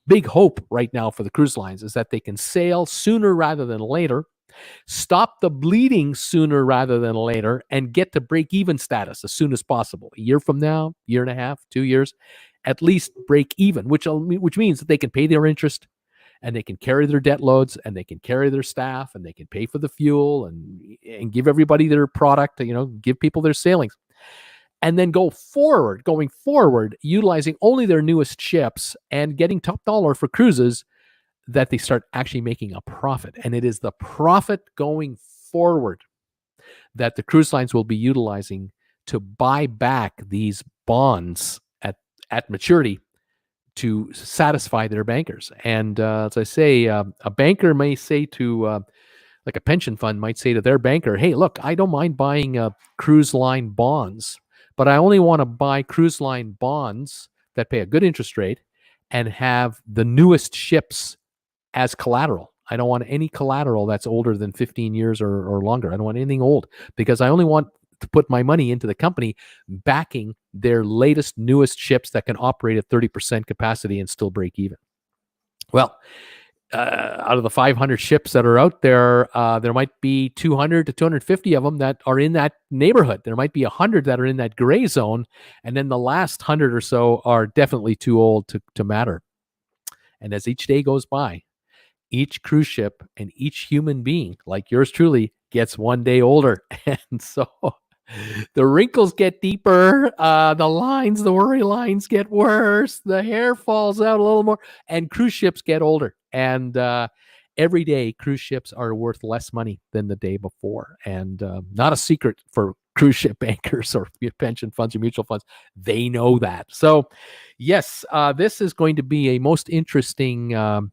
big hope right now for the cruise lines is that they can sail sooner rather than later, stop the bleeding sooner rather than later, and get to break-even status as soon as possible. A year from now, year and a half, 2 years, at least break even, which means that they can pay their interest, and they can carry their debt loads, and they can carry their staff, and they can pay for the fuel and give everybody their product, give people their sailings. And then going forward, utilizing only their newest ships and getting top dollar for cruises, that they start actually making a profit. And it is the profit going forward that the cruise lines will be utilizing to buy back these bonds at maturity to satisfy their bankers. And as I say, a banker may say to, like a pension fund might say to their banker, hey, look, I don't mind buying cruise line bonds, but I only want to buy cruise line bonds that pay a good interest rate and have the newest ships as collateral. I don't want any collateral that's older than 15 years or longer. I don't want anything old, because I only want to put my money into the company backing their latest, newest ships that can operate at 30% capacity and still break even. Well, out of the 500 ships that are out there, there might be 200 to 250 of them that are in that neighborhood. There might be 100 that are in that gray zone, and then the last 100 or so are definitely too old to matter. And as each day goes by, each cruise ship and each human being, like yours truly, gets one day older. And so the wrinkles get deeper, the worry lines get worse, the hair falls out a little more, and cruise ships get older. And every day, cruise ships are worth less money than the day before. And not a secret for cruise ship bankers or pension funds or mutual funds. They know that. So, yes, this is going to be a most interesting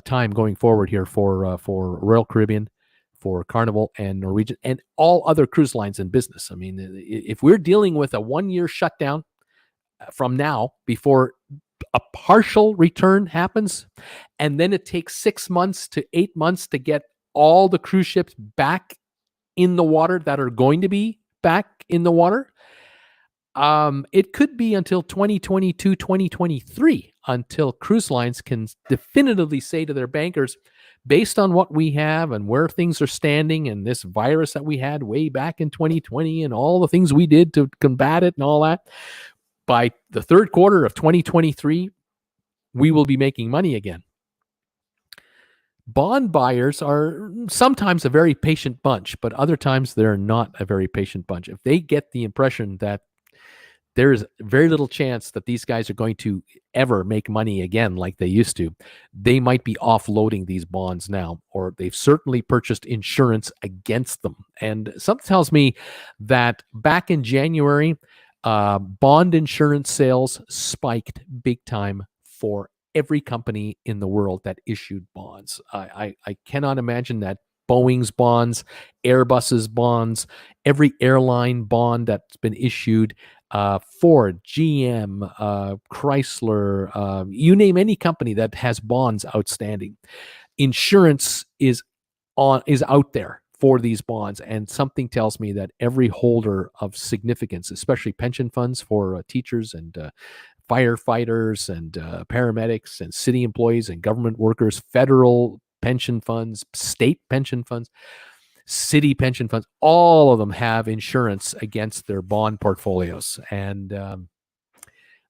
time going forward here for Royal Caribbean, for Carnival and Norwegian, and all other cruise lines in business. I mean, if we're dealing with a 1-year shutdown from now before a partial return happens, and then it takes 6 months to 8 months to get all the cruise ships back in the water that are going to be back in the water, it could be until 2022, 2023 until cruise lines can definitively say to their bankers, based on what we have and where things are standing and this virus that we had way back in 2020 and all the things we did to combat it and all that, by the third quarter of 2023, we will be making money again. Bond buyers are sometimes a very patient bunch, but other times they're not a very patient bunch. If they get the impression that there's very little chance that these guys are going to ever make money again like they used to, they might be offloading these bonds now, or they've certainly purchased insurance against them. And something tells me that back in January, bond insurance sales spiked big time for every company in the world that issued bonds. I cannot imagine that Boeing's bonds, Airbus's bonds, every airline bond that's been issued, Ford, GM, Chrysler, you name any company that has bonds outstanding. insurance is out there for these bonds, and something tells me that every holder of significance, especially pension funds for teachers and firefighters and paramedics and city employees and government workers, federal pension funds, state pension funds, city pension funds, all of them have insurance against their bond portfolios. And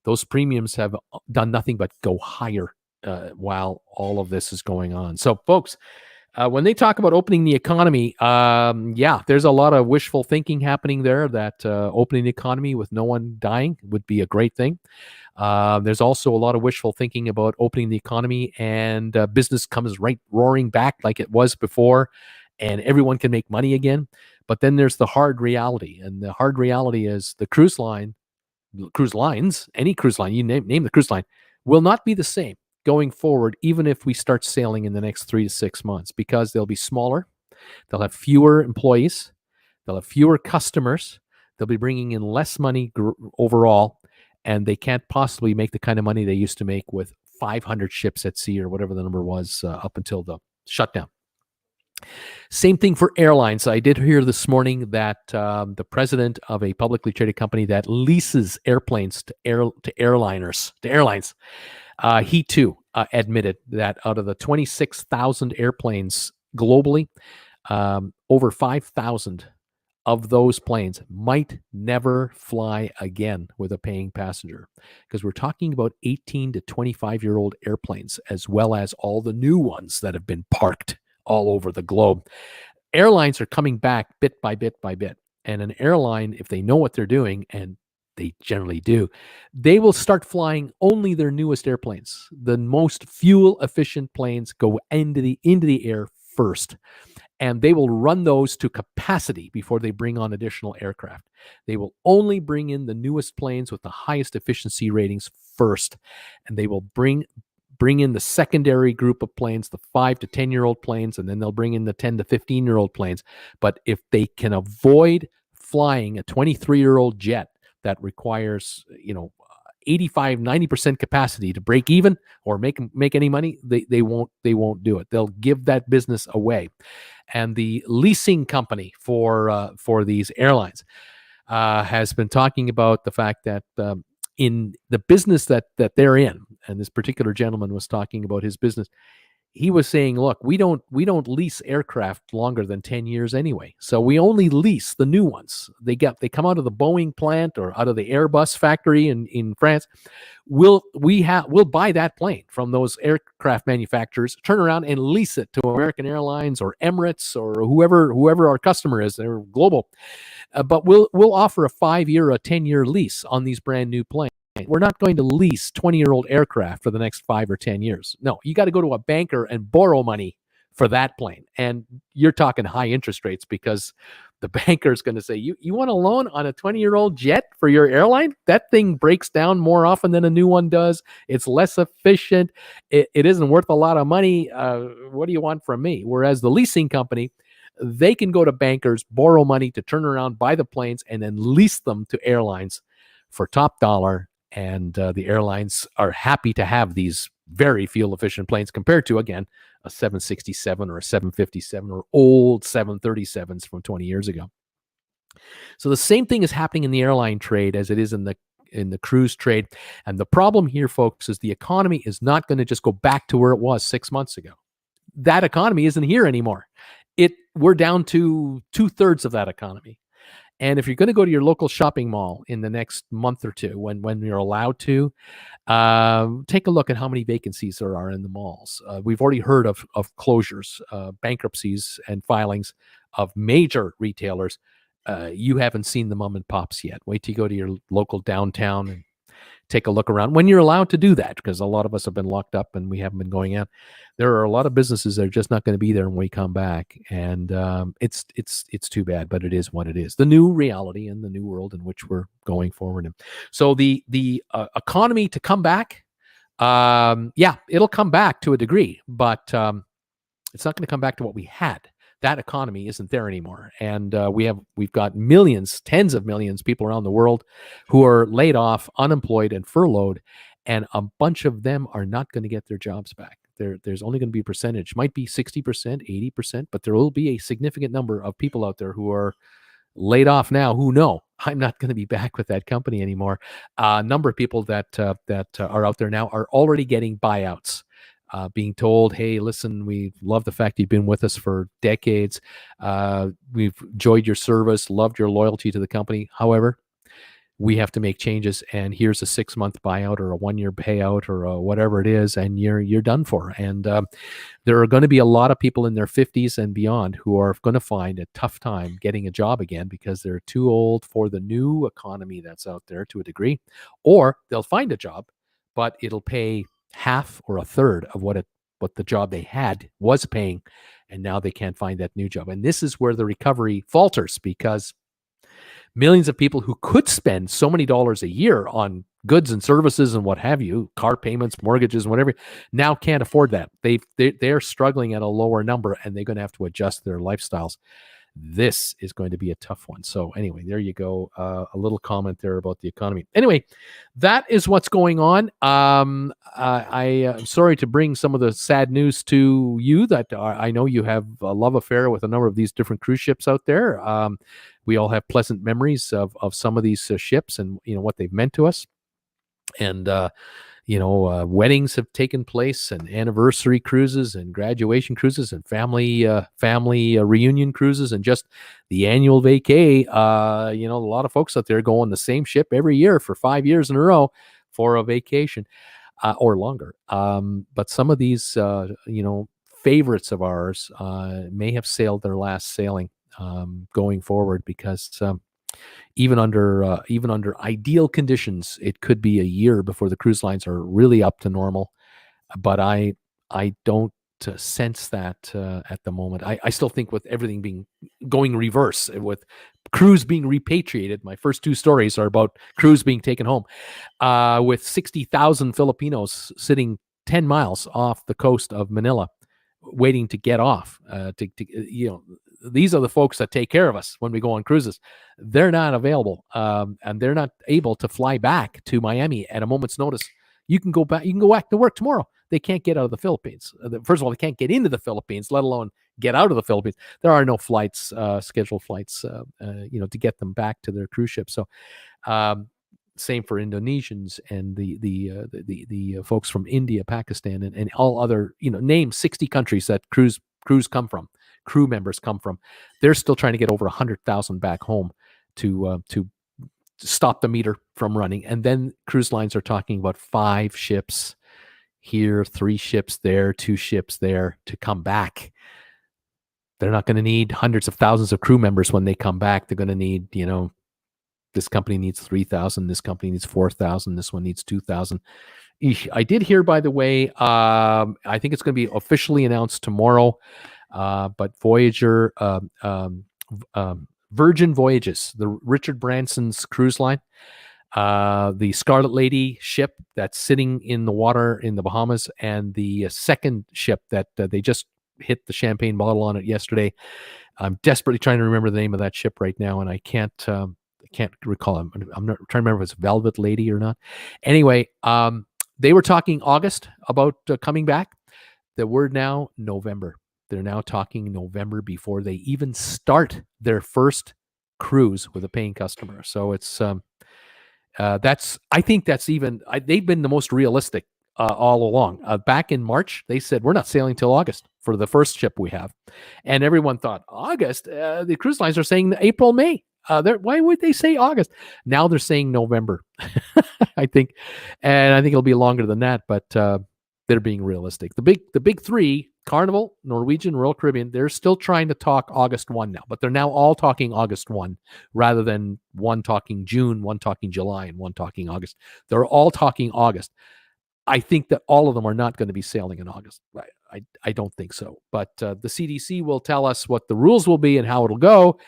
those premiums have done nothing but go higher while all of this is going on. So, folks, when they talk about opening the economy, there's a lot of wishful thinking happening there, that opening the economy with no one dying would be a great thing. There's also a lot of wishful thinking about opening the economy and business comes right roaring back like it was before, and everyone can make money again. But then there's the hard reality, and the hard reality is the cruise lines, any cruise line, you name the cruise line, will not be the same going forward, even if we start sailing in the next 3 to 6 months, because they'll be smaller, they'll have fewer employees, they'll have fewer customers, they'll be bringing in less money overall, and they can't possibly make the kind of money they used to make with 500 ships at sea, or whatever the number was up until the shutdown. Same thing for airlines. I did hear this morning that the president of a publicly traded company that leases airplanes to airlines, he too admitted that out of the 26,000 airplanes globally, over 5,000 of those planes might never fly again with a paying passenger, because we're talking about 18 to 25-year-old airplanes, as well as all the new ones that have been parked all over the globe. Airlines are coming back bit by bit by bit. And an airline, if they know what they're doing, and they generally do, they will start flying only their newest airplanes. The most fuel efficient planes go into the air first. And they will run those to capacity before they bring on additional aircraft. They will only bring in the newest planes with the highest efficiency ratings first. And they will bring in the secondary group of planes, the 5 to 10-year-old planes, and then they'll bring in the 10 to 15-year-old planes. But if they can avoid flying a 23-year-old jet that requires, 85, 90% capacity to break even or make any money, they won't do it. They'll give that business away. And the leasing company for these airlines has been talking about the fact that in the business that they're in, and this particular gentleman was talking about his business, he was saying, look, we don't lease aircraft longer than 10 years anyway. So we only lease the new ones. They come out of the Boeing plant or out of the Airbus factory in France. We'll buy that plane from those aircraft manufacturers, turn around and lease it to American Airlines or Emirates or whoever our customer is. They're global. But we'll offer a 5-year, a 10-year lease on these brand new planes. We're not going to lease 20-year-old aircraft for the next 5 or 10 years. No, you got to go to a banker and borrow money for that plane. And you're talking high interest rates, because the banker is going to say, you want a loan on a 20-year-old jet for your airline? That thing breaks down more often than a new one does. It's less efficient. It isn't worth a lot of money. What do you want from me? Whereas the leasing company, they can go to bankers, borrow money to turn around, buy the planes, and then lease them to airlines for top dollar. And the airlines are happy to have these very fuel-efficient planes compared to, again, a 767 or a 757 or old 737s from 20 years ago. So the same thing is happening in the airline trade as it is in the cruise trade. And the problem here, folks, is the economy is not going to just go back to where it was 6 months ago. That economy isn't here anymore. We're down to 2/3 of that economy. And if you're going to go to your local shopping mall in the next month or two, when you're allowed to, take a look at how many vacancies there are in the malls. We've already heard of closures, bankruptcies, and filings of major retailers. You haven't seen the mom and pops yet. Wait till you go to your local downtown and take a look around when you're allowed to do that, because a lot of us have been locked up and we haven't been going out. There are a lot of businesses that are just not going to be there when we come back, and it's too bad, but it is what it is. The new reality and the new world in which we're going forward in. So the economy to come back, it'll come back to a degree, but it's not going to come back to what we had. That economy isn't there anymore. And we've got millions, tens of millions of people around the world who are laid off, unemployed, and furloughed. And a bunch of them are not going to get their jobs back. there's only going to be a percentage, might be 60%, 80%, but there will be a significant number of people out there who are laid off now who know I'm not going to be back with that company anymore. A number of people that are out there now are already getting buyouts, being told, hey, listen, we love the fact you've been with us for decades. We've enjoyed your service, loved your loyalty to the company. However, we have to make changes, and here's a 6-month buyout or a 1-year payout or whatever it is, and you're done for. And there are going to be a lot of people in their 50s and beyond who are going to find a tough time getting a job again because they're too old for the new economy that's out there to a degree, or they'll find a job, but it'll pay half or a third of what the job they had was paying, and now they can't find that new job. And this is where the recovery falters, because millions of people who could spend so many dollars a year on goods and services and what have you, car payments, mortgages, whatever, now can't afford that. They're struggling at a lower number, and they're going to have to adjust their lifestyles. This is going to be a tough one. So anyway, there you go. A little comment there about the economy. Anyway, that is what's going on. I'm sorry to bring some of the sad news to you that I know you have a love affair with a number of these different cruise ships out there. We all have pleasant memories of some of these ships and what they've meant to us. And weddings have taken place, and anniversary cruises and graduation cruises and family reunion cruises, and just the annual vacay. A lot of folks out there go on the same ship every year for 5 years in a row for a vacation or longer. But some of these, favorites of ours may have sailed their last sailing going forward, because even under ideal conditions, it could be a year before the cruise lines are really up to normal. But I don't sense that at the moment. I still think with everything going reverse, with crews being repatriated, my first 2 stories are about crews being taken home, with 60,000 Filipinos sitting 10 miles off the coast of Manila, waiting to get off. These are the folks that take care of us when we go on cruises. They're not available, and they're not able to fly back to Miami at a moment's notice. You can go back to work tomorrow. They can't get out of the Philippines. First of all, they can't get into the Philippines, let alone get out of the Philippines. There are no flights, scheduled flights, to get them back to their cruise ship. So, same for Indonesians and the folks from India, Pakistan, and all other, name 60 countries that crew members come from. They're still trying to get over 100,000 back home to stop the meter from running. And then cruise lines are talking about 5 ships here, 3 ships there, 2 ships there to come back. They're not going to need hundreds of thousands of crew members when they come back. They're going to need, this company needs 3,000, this company needs 4,000, this one needs 2,000. I did hear, by the way, I think it's going to be officially announced tomorrow, but Voyager, Virgin Voyages, the Richard Branson's cruise line, the Scarlet Lady ship that's sitting in the water in the Bahamas, and the second ship that they just hit the champagne bottle on it yesterday. I'm desperately trying to remember the name of that ship right now, and I can't recall. I'm not trying to remember if it's Velvet Lady or not. Anyway, they were talking August about coming back. The word now, November. They're now talking November before they even start their first cruise with a paying customer. So it's I think that's they've been the most realistic all along. Back in March, they said we're not sailing till August for the first ship we have, and everyone thought August. The cruise lines are saying April, May. Why would they say August? Now they're saying November. I think it'll be longer than that, but they're being realistic. The big 3, Carnival, Norwegian, Royal Caribbean, they're still trying to talk August 1 now, but they're now all talking August 1 rather than one talking June, one talking July, and one talking August. They're all talking August. I think that all of them are not going to be sailing in August. I don't think so. But the CDC will tell us what the rules will be and how it'll go,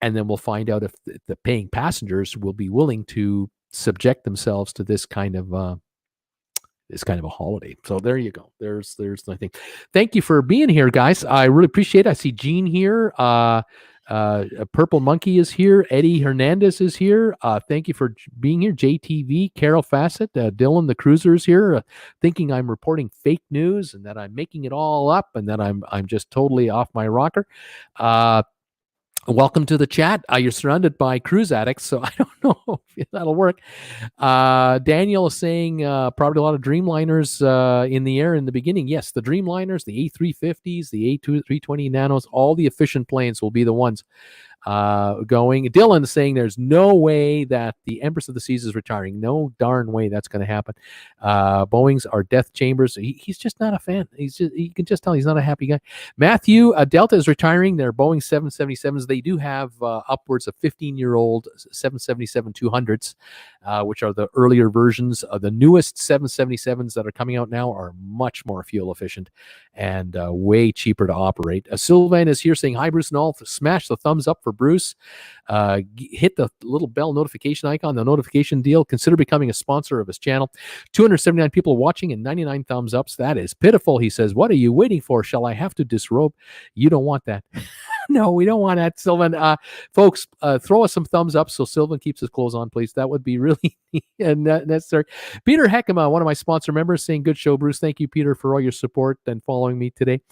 and then we'll find out if the paying passengers will be willing to subject themselves to this kind of a holiday. So there you go. There's I think. Thank you for being here, guys. I really appreciate it. I see Gene here. Purple Monkey is here. Eddie Hernandez is here. Thank you for being here. JTV, Carol Fassett, Dylan the Cruiser is here, thinking I'm reporting fake news and that I'm making it all up and that I'm just totally off my rocker. Welcome to the chat. You're surrounded by cruise addicts, so I don't know if that'll work. Daniel is saying probably a lot of Dreamliners in the air in the beginning. Yes, the Dreamliners, the A350s, the A320 Nanos, all the efficient planes will be the ones going. Dylan is saying there's no way that the Empress of the Seas is retiring. No darn way that's going to happen. Boeing's are death chambers. He's just not a fan. You can just tell he's not a happy guy. Matthew, Delta is retiring their Boeing 777s. They do have upwards of 15-year-old 777-200s, which are the earlier versions. The newest 777s that are coming out now are much more fuel efficient and way cheaper to operate. Sylvain is here saying, hi, Bruce and all. Smash the thumbs up for Bruce. Hit the little bell notification icon, the notification deal. Consider becoming a sponsor of his channel. 279 people watching and 99 thumbs ups. That is pitiful. He says, what are you waiting for? Shall I have to disrobe? You don't want that. No, we don't want that, Sylvan. Folks, throw us some thumbs up so Sylvan keeps his clothes on, please. That would be really necessary. Peter Heckema, one of my sponsor members, saying, good show, Bruce. Thank you, Peter, for all your support and following me today.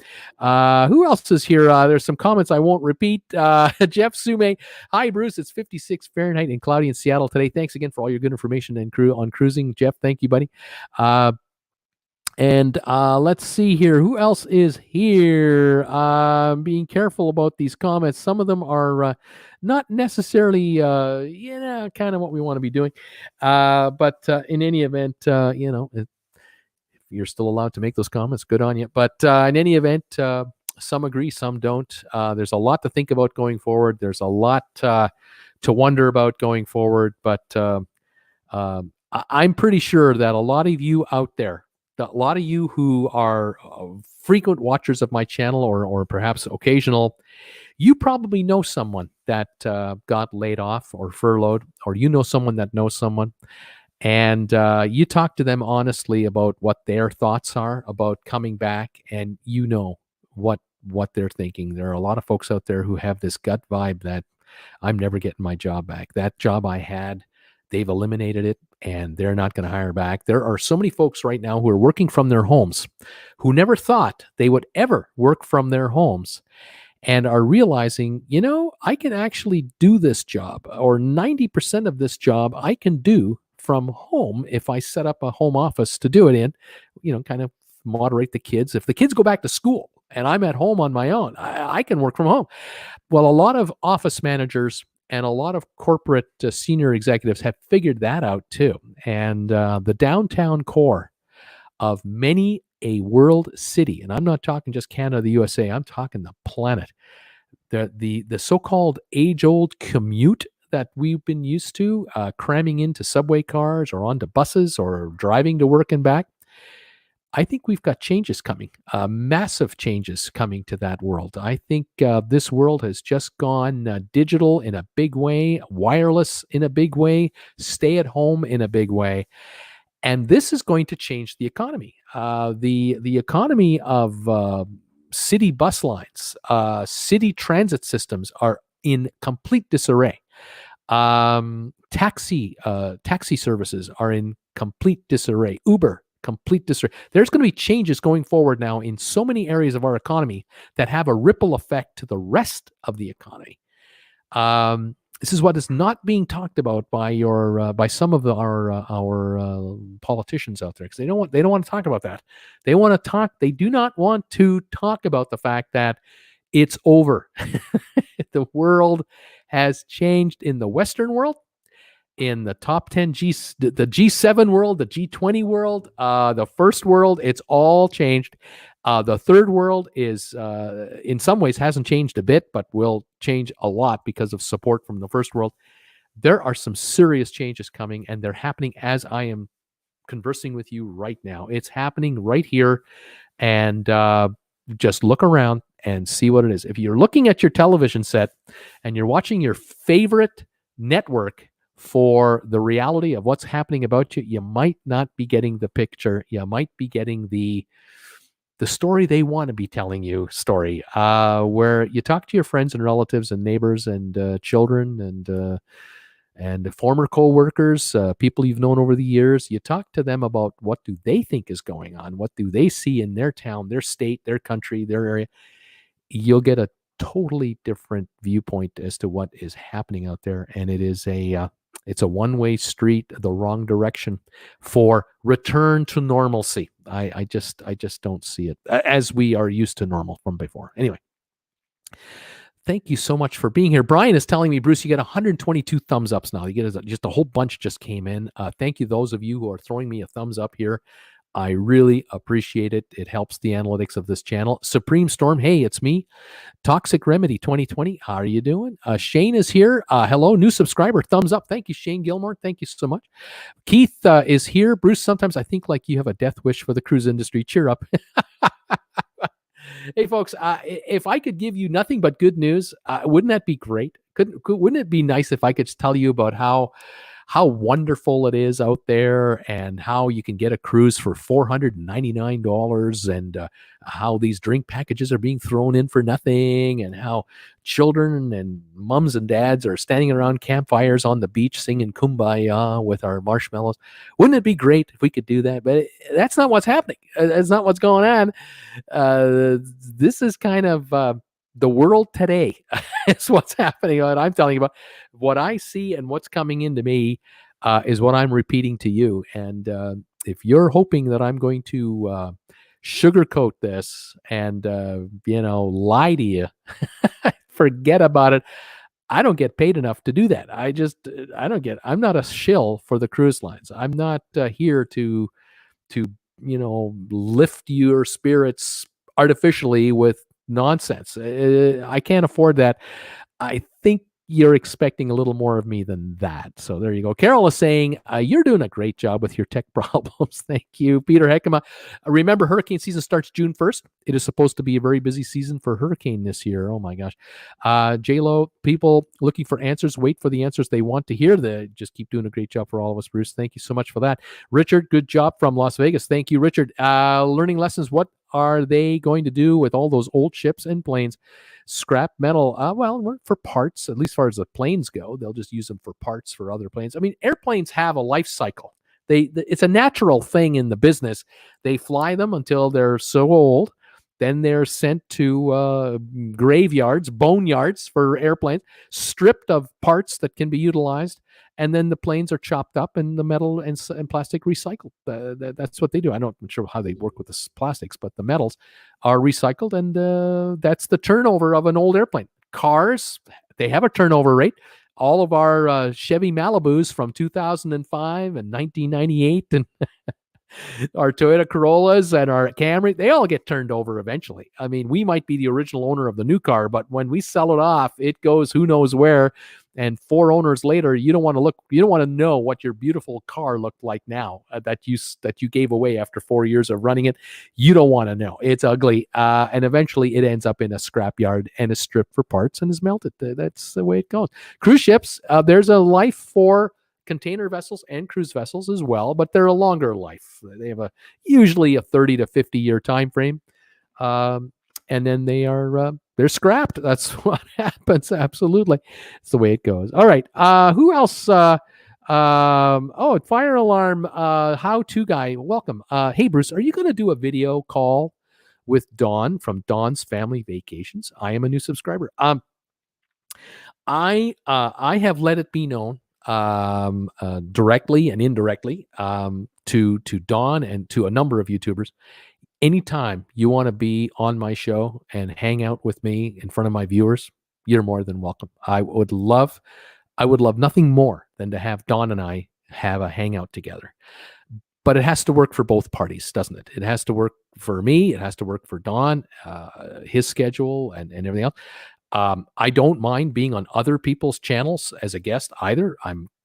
Who else is here? There's some comments I won't repeat. Jeff Sume, hi, Bruce. It's 56 Fahrenheit and cloudy in Seattle today. Thanks again for all your good information and crew on cruising. Jeff, thank you, buddy. And let's see here. Who else is here? Being careful about these comments. Some of them are not necessarily, kind of what we want to be doing. But in any event, if you're still allowed to make those comments, good on you. But in any event, some agree, some don't. There's a lot to think about going forward. There's a lot to wonder about going forward. But I'm pretty sure that a lot of you out there, a lot of you who are frequent watchers of my channel or perhaps occasional, you probably know someone that got laid off or furloughed, or you know someone that knows someone, and you talk to them honestly about what their thoughts are about coming back, and you know what they're thinking. There are a lot of folks out there who have this gut vibe that I'm never getting my job back. That job I had, they've eliminated it and they're not going to hire back. There are so many folks right now who are working from their homes who never thought they would ever work from their homes and are realizing, I can actually do this job, or 90% of this job I can do from home if I set up a home office to do it in, kind of moderate the kids. If the kids go back to school and I'm at home on my own, I can work from home. Well, a lot of office managers and a lot of corporate senior executives have figured that out too. And the downtown core of many a world city, and I'm not talking just Canada, the USA, I'm talking the planet, the so-called age-old commute that we've been used to, cramming into subway cars or onto buses or driving to work and back, I think we've got changes coming, massive changes coming to that world. I think this world has just gone digital in a big way, wireless in a big way, stay at home in a big way. And this is going to change the economy. The economy of city bus lines, city transit systems are in complete disarray. Taxi services are in complete disarray. Uber, complete disarray. There's going to be changes going forward now in so many areas of our economy that have a ripple effect to the rest of the economy. This is what is not being talked about by some of our politicians out there, because they don't want to talk about that. They do not want to talk about the fact that it's over. The world has changed in the Western world, in the top 10 the G7 world, the G20 world, the first world. It's all changed. The third world is, in some ways, hasn't changed a bit, but will change a lot because of support from the first world. There are some serious changes coming, and they're happening as I am conversing with you right now. It's happening right here, and just look around and see what it is. If you're looking at your television set and you're watching your favorite network for the reality of what's happening about you, you might not be getting the picture. You might be getting the the story they want to be telling you story, where you talk to your friends and relatives and neighbors and children and former co-workers, people you've known over the years. You talk to them about what do they think is going on, what do they see in their town, their state, their country, their area. You'll get a totally different viewpoint as to what is happening out there, and it's a one-way street, the wrong direction for return to normalcy. I just don't see it as we are used to normal from before. Anyway, thank you so much for being here. Brian is telling me, Bruce, you get 122 thumbs ups now. You get just a whole bunch just came in. Thank you, those of you who are throwing me a thumbs up here. I really appreciate it. It helps the analytics of this channel. Supreme Storm, hey, it's me. Toxic Remedy 2020, how are you doing? Shane is here. Hello, new subscriber, thumbs up. Thank you, Shane Gilmore. Thank you so much. Keith is here. Bruce, sometimes I think like you have a death wish for the cruise industry. Cheer up. Hey, folks, if I could give you nothing but good news, wouldn't that be great? Wouldn't it be nice if I could tell you about how wonderful it is out there and how you can get a cruise for $499 and how these drink packages are being thrown in for nothing and how children and mums and dads are standing around campfires on the beach singing Kumbaya with our marshmallows. Wouldn't it be great if we could do that? But that's not what's happening. That's not what's going on. This is kind of the world today is what's happening. And I'm telling you about what I see and what's coming into me is what I'm repeating to you. And if you're hoping that I'm going to sugarcoat this and, lie to you, forget about it. I don't get paid enough to do that. I'm not a shill for the cruise lines. I'm not here to lift your spirits artificially with nonsense. I can't afford that. I think you're expecting a little more of me than that. So there you go. Carol is saying, you're doing a great job with your tech problems. Thank you. Peter Heckema. Remember, hurricane season starts June 1st. It is supposed to be a very busy season for hurricane this year. Oh my gosh. J-Lo, people looking for answers, wait for the answers they want to hear. They just keep doing a great job for all of us, Bruce. Thank you so much for that. Richard, good job from Las Vegas. Thank you, Richard. Learning lessons. What are they going to do with all those old ships and planes? Scrap metal, well, for parts, at least as far as the planes go. They'll just use them for parts for other planes. I mean, airplanes have a life cycle. It's a natural thing in the business. They fly them until they're so old. Then they're sent to graveyards, boneyards for airplanes, stripped of parts that can be utilized. And then the planes are chopped up and the metal and plastic recycled. That's what they do. I'm not sure how they work with the plastics, but the metals are recycled. And that's the turnover of an old airplane. Cars, they have a turnover rate. All of our Chevy Malibus from 2005 and 1998 and our Toyota Corollas and our Camry, they all get turned over eventually. I mean, we might be the original owner of the new car, but when we sell it off, it goes who knows where. And 4 owners later, you don't want to know what your beautiful car looked like now that you gave away after 4 years of running it. You don't want to know. It's ugly. And eventually it ends up in a scrapyard and is stripped for parts and is melted. That's the way it goes. Cruise ships, there's a life for container vessels and cruise vessels as well, but they're a longer life. They have usually a 30 to 50 year time frame. And then they're scrapped. That's what happens. Absolutely. It's the way it goes. All right. Who else? Fire alarm, how-to guy. Welcome. Hey, Bruce, are you going to do a video call with Dawn from Dawn's Family Vacations? I am a new subscriber. I have let it be known directly and indirectly to Dawn and to a number of YouTubers. Anytime you want to be on my show and hang out with me in front of my viewers, you're more than welcome. I would love nothing more than to have Dawn and I have a hangout together. But it has to work for both parties, doesn't it? It has to work for me. It has to work for Dawn, his schedule and everything else. I don't mind being on other people's channels as a guest either.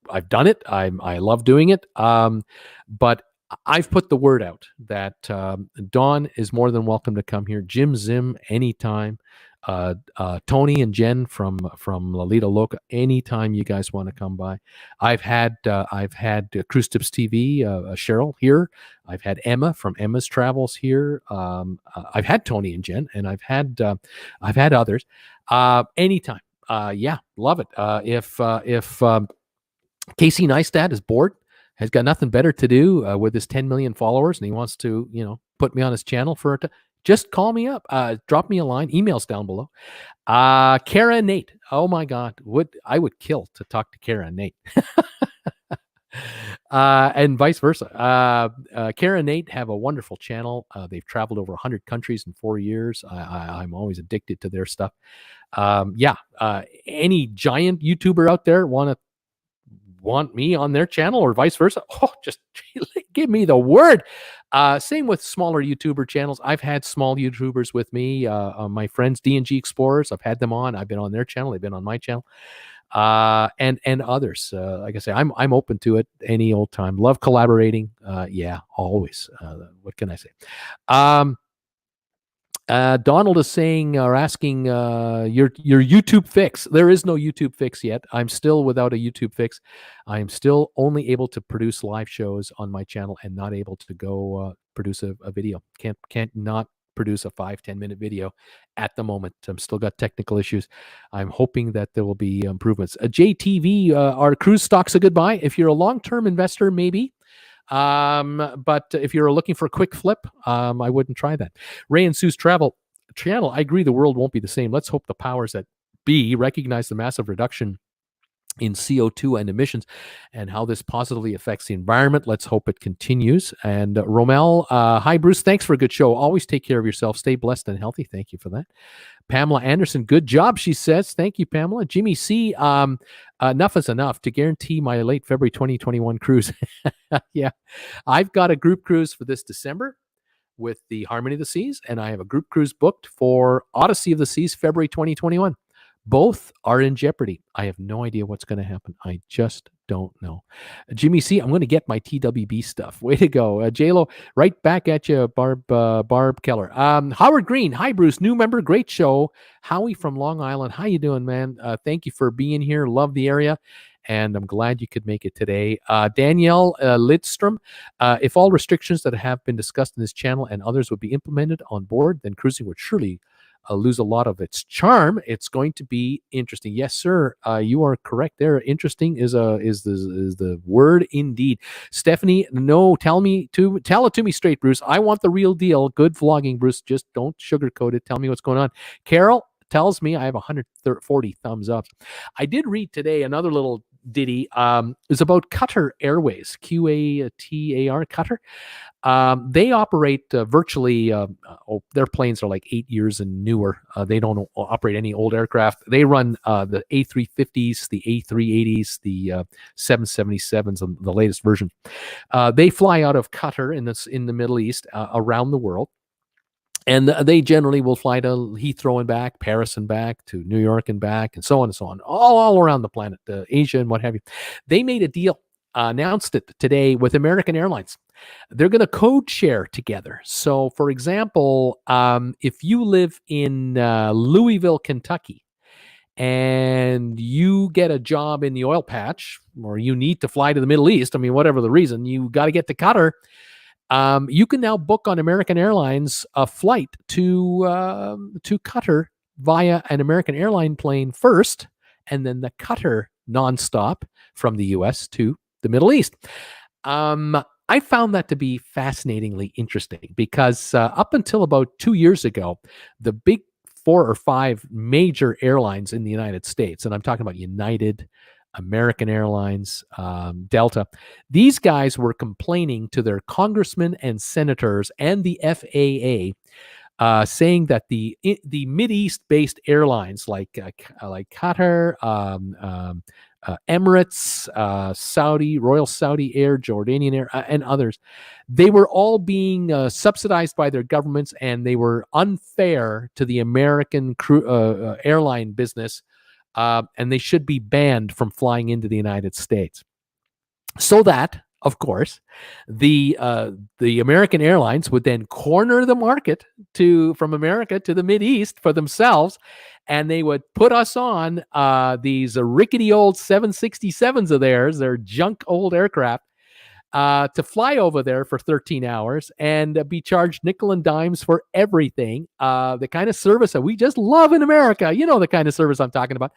I've done it. I love doing it. But I've put the word out that Dawn is more than welcome to come here. Jim Zim anytime. Tony and Jen from Lolita Loca. Anytime you guys want to come by, I've had Cruise Tips TV, Cheryl here. I've had Emma from Emma's Travels here. I've had Tony and Jen, and I've had others. Anytime, yeah, love it. If Casey Neistat is bored, has got nothing better to do with his 10 million followers, and he wants to, put me on his channel for it. Just call me up, drop me a line, emails down below. Kara and Nate. Oh my God, I would kill to talk to Kara and Nate. And vice versa. Kara and Nate have a wonderful channel. They've traveled over 100 countries in 4 years. I'm always addicted to their stuff. Any giant YouTuber out there want me on their channel or vice versa? Oh, just give me the word. Same with smaller YouTuber channels. I've had small YouTubers with me. My friends, D&G Explorers, I've had them on. I've been on their channel. They've been on my channel. And others. Like I say, I'm open to it any old time. Love collaborating. Yeah, always. What can I say? Donald is saying or asking your YouTube fix. There is no YouTube fix yet. I'm still without a YouTube fix. I am still only able to produce live shows on my channel and not able to go produce a video. Can't not produce a 5-10 minute video at the moment. I'm still got technical issues. I'm hoping that there will be improvements. JTV, are cruise stocks a good buy? If you're a long-term investor, maybe. But if you're looking for a quick flip, I wouldn't try that. Ray and Sue's travel channel. I agree the world won't be the same. Let's hope the powers that be recognize the massive reduction in CO2 and emissions and how this positively affects the environment. Let's hope it continues. And Romel, hi, Bruce. Thanks for a good show. Always take care of yourself. Stay blessed and healthy. Thank you for that. Pamela Anderson, good job, she says. Thank you, Pamela. Jimmy C, enough is enough to guarantee my late February 2021 cruise. Yeah, I've got a group cruise for this December with the Harmony of the Seas, and I have a group cruise booked for Odyssey of the Seas, February 2021. Both are in jeopardy. I have no idea what's going to happen. I just don't know. Jimmy C, I'm going to get my TWB stuff. Way to go. J-Lo, right back at you, Barb Keller. Howard Green, hi, Bruce. New member, great show. Howie from Long Island, how you doing, man? Thank you for being here. Love the area. And I'm glad you could make it today. Danielle Lidstrom, if all restrictions that have been discussed in this channel and others would be implemented on board, then cruising would surely lose a lot of its charm. It's going to be interesting. Yes, sir. You are correct there. Interesting is the word indeed. Stephanie, no, tell it to me straight, Bruce. I want the real deal. Good vlogging, Bruce. Just don't sugarcoat it. Tell me what's going on. Carol tells me I have 140 thumbs up. I did read today another little ditty. Is about Qatar Airways, Qatar, Qatar. They operate virtually, their planes are like 8 years and newer. They don't operate any old aircraft. They run the A350s, the A380s, the 777s, and the latest version. They fly out of Qatar in the Middle East, around the world. And they generally will fly to Heathrow and back, Paris and back, to New York and back, and so on and so on, all around the planet, Asia and what have you. They made a deal, announced it today with American Airlines. They're going to code share together. So, for example, if you live in Louisville, Kentucky, and you get a job in the oil patch, or you need to fly to the Middle East, I mean, whatever the reason, you got to get to Qatar. You can now book on American Airlines a flight to Qatar via an American airline plane first, and then the Qatar nonstop from the U.S. to the Middle East. I found that to be fascinatingly interesting because up until about 2 years ago, the big 4 or 5 major airlines in the United States, and I'm talking about United, American Airlines, Delta, these guys were complaining to their congressmen and senators and the FAA, saying that the Mideast-based airlines like Qatar, Emirates, Saudi, Royal Saudi Air, Jordanian Air, and others, they were all being subsidized by their governments, and they were unfair to the American airline business. And they should be banned from flying into the United States. So that Of course, the American Airlines would then corner the market from America to the Mid East for themselves, and they would put us on these rickety old 767s of theirs, their junk old aircraft, to fly over there for 13 hours and be charged nickel and dimes for everything. The kind of service that we just love in America, you know, the kind of service I'm talking about.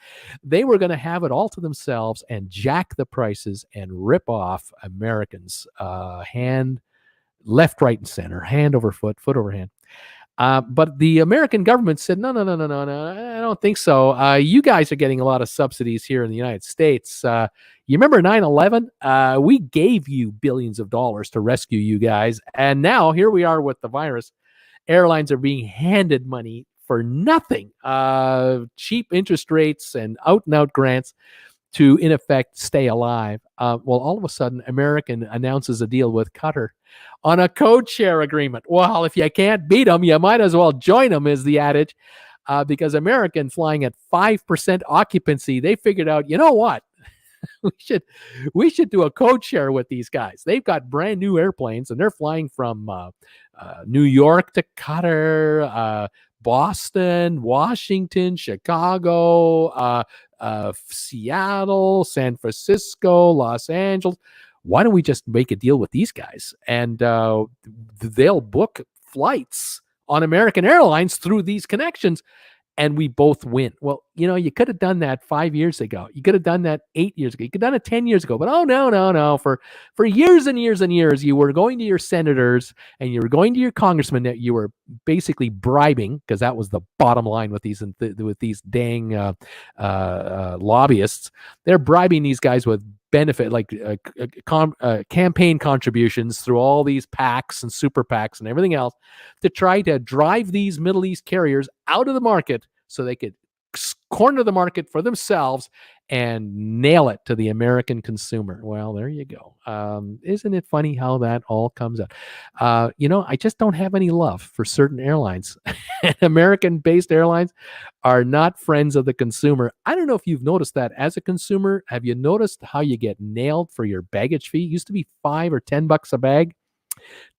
They were going to have it all to themselves and jack the prices and rip off Americans, left, right, and center, hand over foot, foot over hand. But the American government said, no, no, no, no, no, no, I don't think so. You guys are getting a lot of subsidies here in the United States. You remember 9/11? We gave you billions of dollars to rescue you guys. And now here we are with the virus. Airlines are being handed money for nothing. Cheap interest rates and out grants to, in effect, stay alive. Well, all of a sudden, American announces a deal with Qatar on a code share agreement. Well, if you can't beat them, you might as well join them, is the adage. Because American flying at 5% occupancy, they figured out, you know what? we should do a code share with these guys. They've got brand new airplanes, and they're flying from New York to Qatar, Boston, Washington, Chicago, Seattle, San Francisco, Los Angeles. Why don't we just make a deal with these guys? And they'll book flights on American Airlines through these connections, and we both win. Well, you know, you could have done that 5 years ago. You could have done that 8 years ago. You could have done it 10 years ago. But oh, no, no, no. For years and years and years, you were going to your senators and you were going to your congressmen that you were basically bribing, because that was the bottom line with these dang lobbyists. They're bribing these guys with benefit, like campaign contributions through all these PACs and super PACs and everything else, to try to drive these Middle East carriers out of the market so they could corner the market for themselves and nail it to the American consumer. Well, there you go. Isn't it funny how that all comes out? You know, I just don't have any love for certain airlines. American-based airlines are not friends of the consumer. I don't know if you've noticed that as a consumer. Have you noticed how you get nailed for your baggage fee? It used to be $5 or $10 a bag.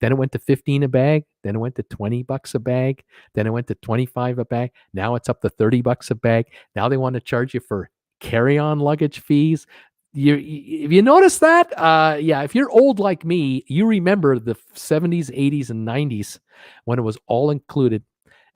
Then it went to 15 a bag. Then it went to $20 a bag. Then it went to 25 a bag. Now it's up to $30 a bag. Now they want to charge you for carry-on luggage fees. If you notice that, yeah, if you're old like me, you remember the 70s, 80s, and 90s when it was all included.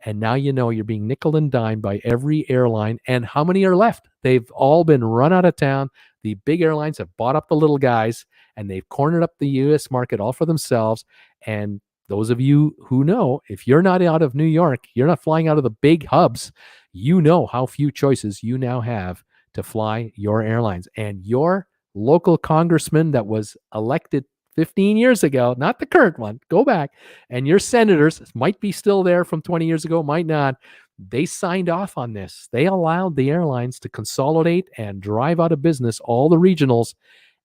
And now you know you're being nickel and dimed by every airline. And how many are left? They've all been run out of town. The big airlines have bought up the little guys, and they've cornered up the U.S. market all for themselves. And those of you who know, if you're not out of New York, you're not flying out of the big hubs, you know how few choices you now have to fly your airlines. And your local congressman that was elected 15 years ago, not the current one, go back, and your senators might be still there from 20 years ago, might not. They signed off on this. They allowed the airlines to consolidate and drive out of business all the regionals.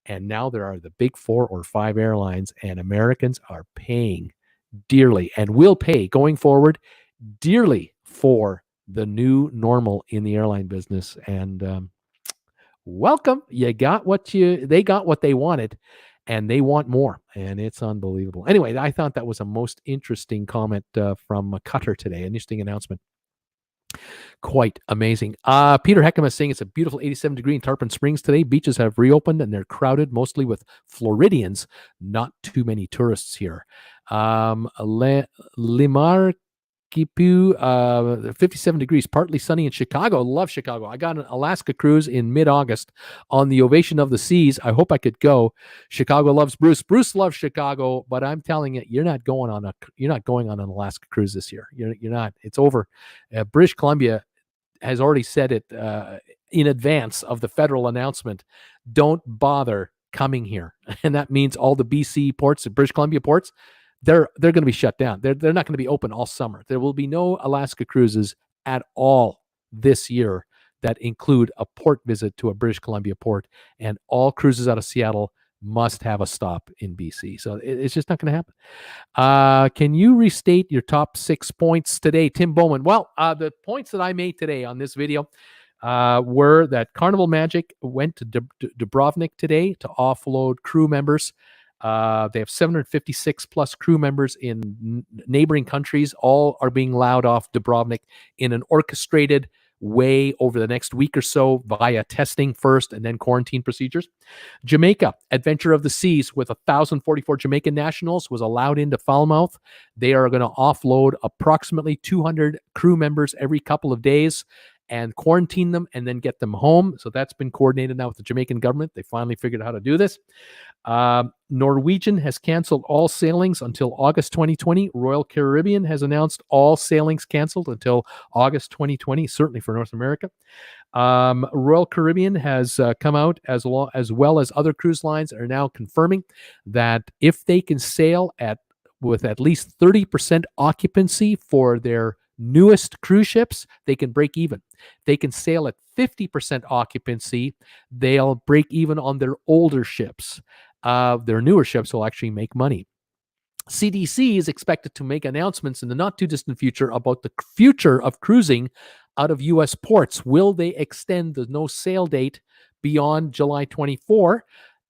And now there are the big 4 or 5 airlines, and Americans are paying dearly and will pay going forward dearly for the new normal in the airline business. And welcome. They got what they wanted, and they want more, and it's unbelievable. Anyway, I thought that was a most interesting comment from Qatar today. An interesting announcement. Quite amazing. Peter Heckham is saying it's a beautiful 87 degree in Tarpon Springs today. Beaches have reopened and they're crowded, mostly with Floridians. Not too many tourists here. Limar Kipu, 57 degrees, partly sunny in Chicago. Love Chicago. I got an Alaska cruise in mid-August on the Ovation of the Seas. I hope I could go. Chicago loves Bruce. Bruce loves Chicago, but I'm telling you, you're not going on an Alaska cruise this year. You're not. It's over. British Columbia has already said it in advance of the federal announcement. Don't bother coming here, and that means all the BC ports, the British Columbia ports, they're going to be shut down. They're not going to be open all summer. There will be no Alaska cruises at all this year that include a port visit to a British Columbia port, and all cruises out of Seattle must have a stop in BC. So it's just not going to happen. Can you restate your top 6 points today, Tim Bowman? Well, the points that I made today on this video were that Carnival Magic went to Dubrovnik today to offload crew members They have 756 plus crew members in neighboring countries. All are being allowed off Dubrovnik in an orchestrated way over the next week or so via testing first and then quarantine procedures. Jamaica, Adventure of the Seas, with 1,044 Jamaican nationals, was allowed into Falmouth. They are going to offload approximately 200 crew members every couple of days and quarantine them and then get them home. So that's been coordinated now with the Jamaican government. They finally figured out how to do this. Norwegian has canceled all sailings until August 2020. Royal Caribbean has announced all sailings canceled until August 2020, certainly for North America. Royal Caribbean has come out as well as other cruise lines are now confirming that if they can sail with at least 30% occupancy for their newest cruise ships, they can break even. They can sail at 50% occupancy, they'll break even on their older ships. Their newer ships will actually make money. CDC is expected to make announcements in the not too distant future about the future of cruising out of U.S. ports. Will they extend the no sail date beyond July 24?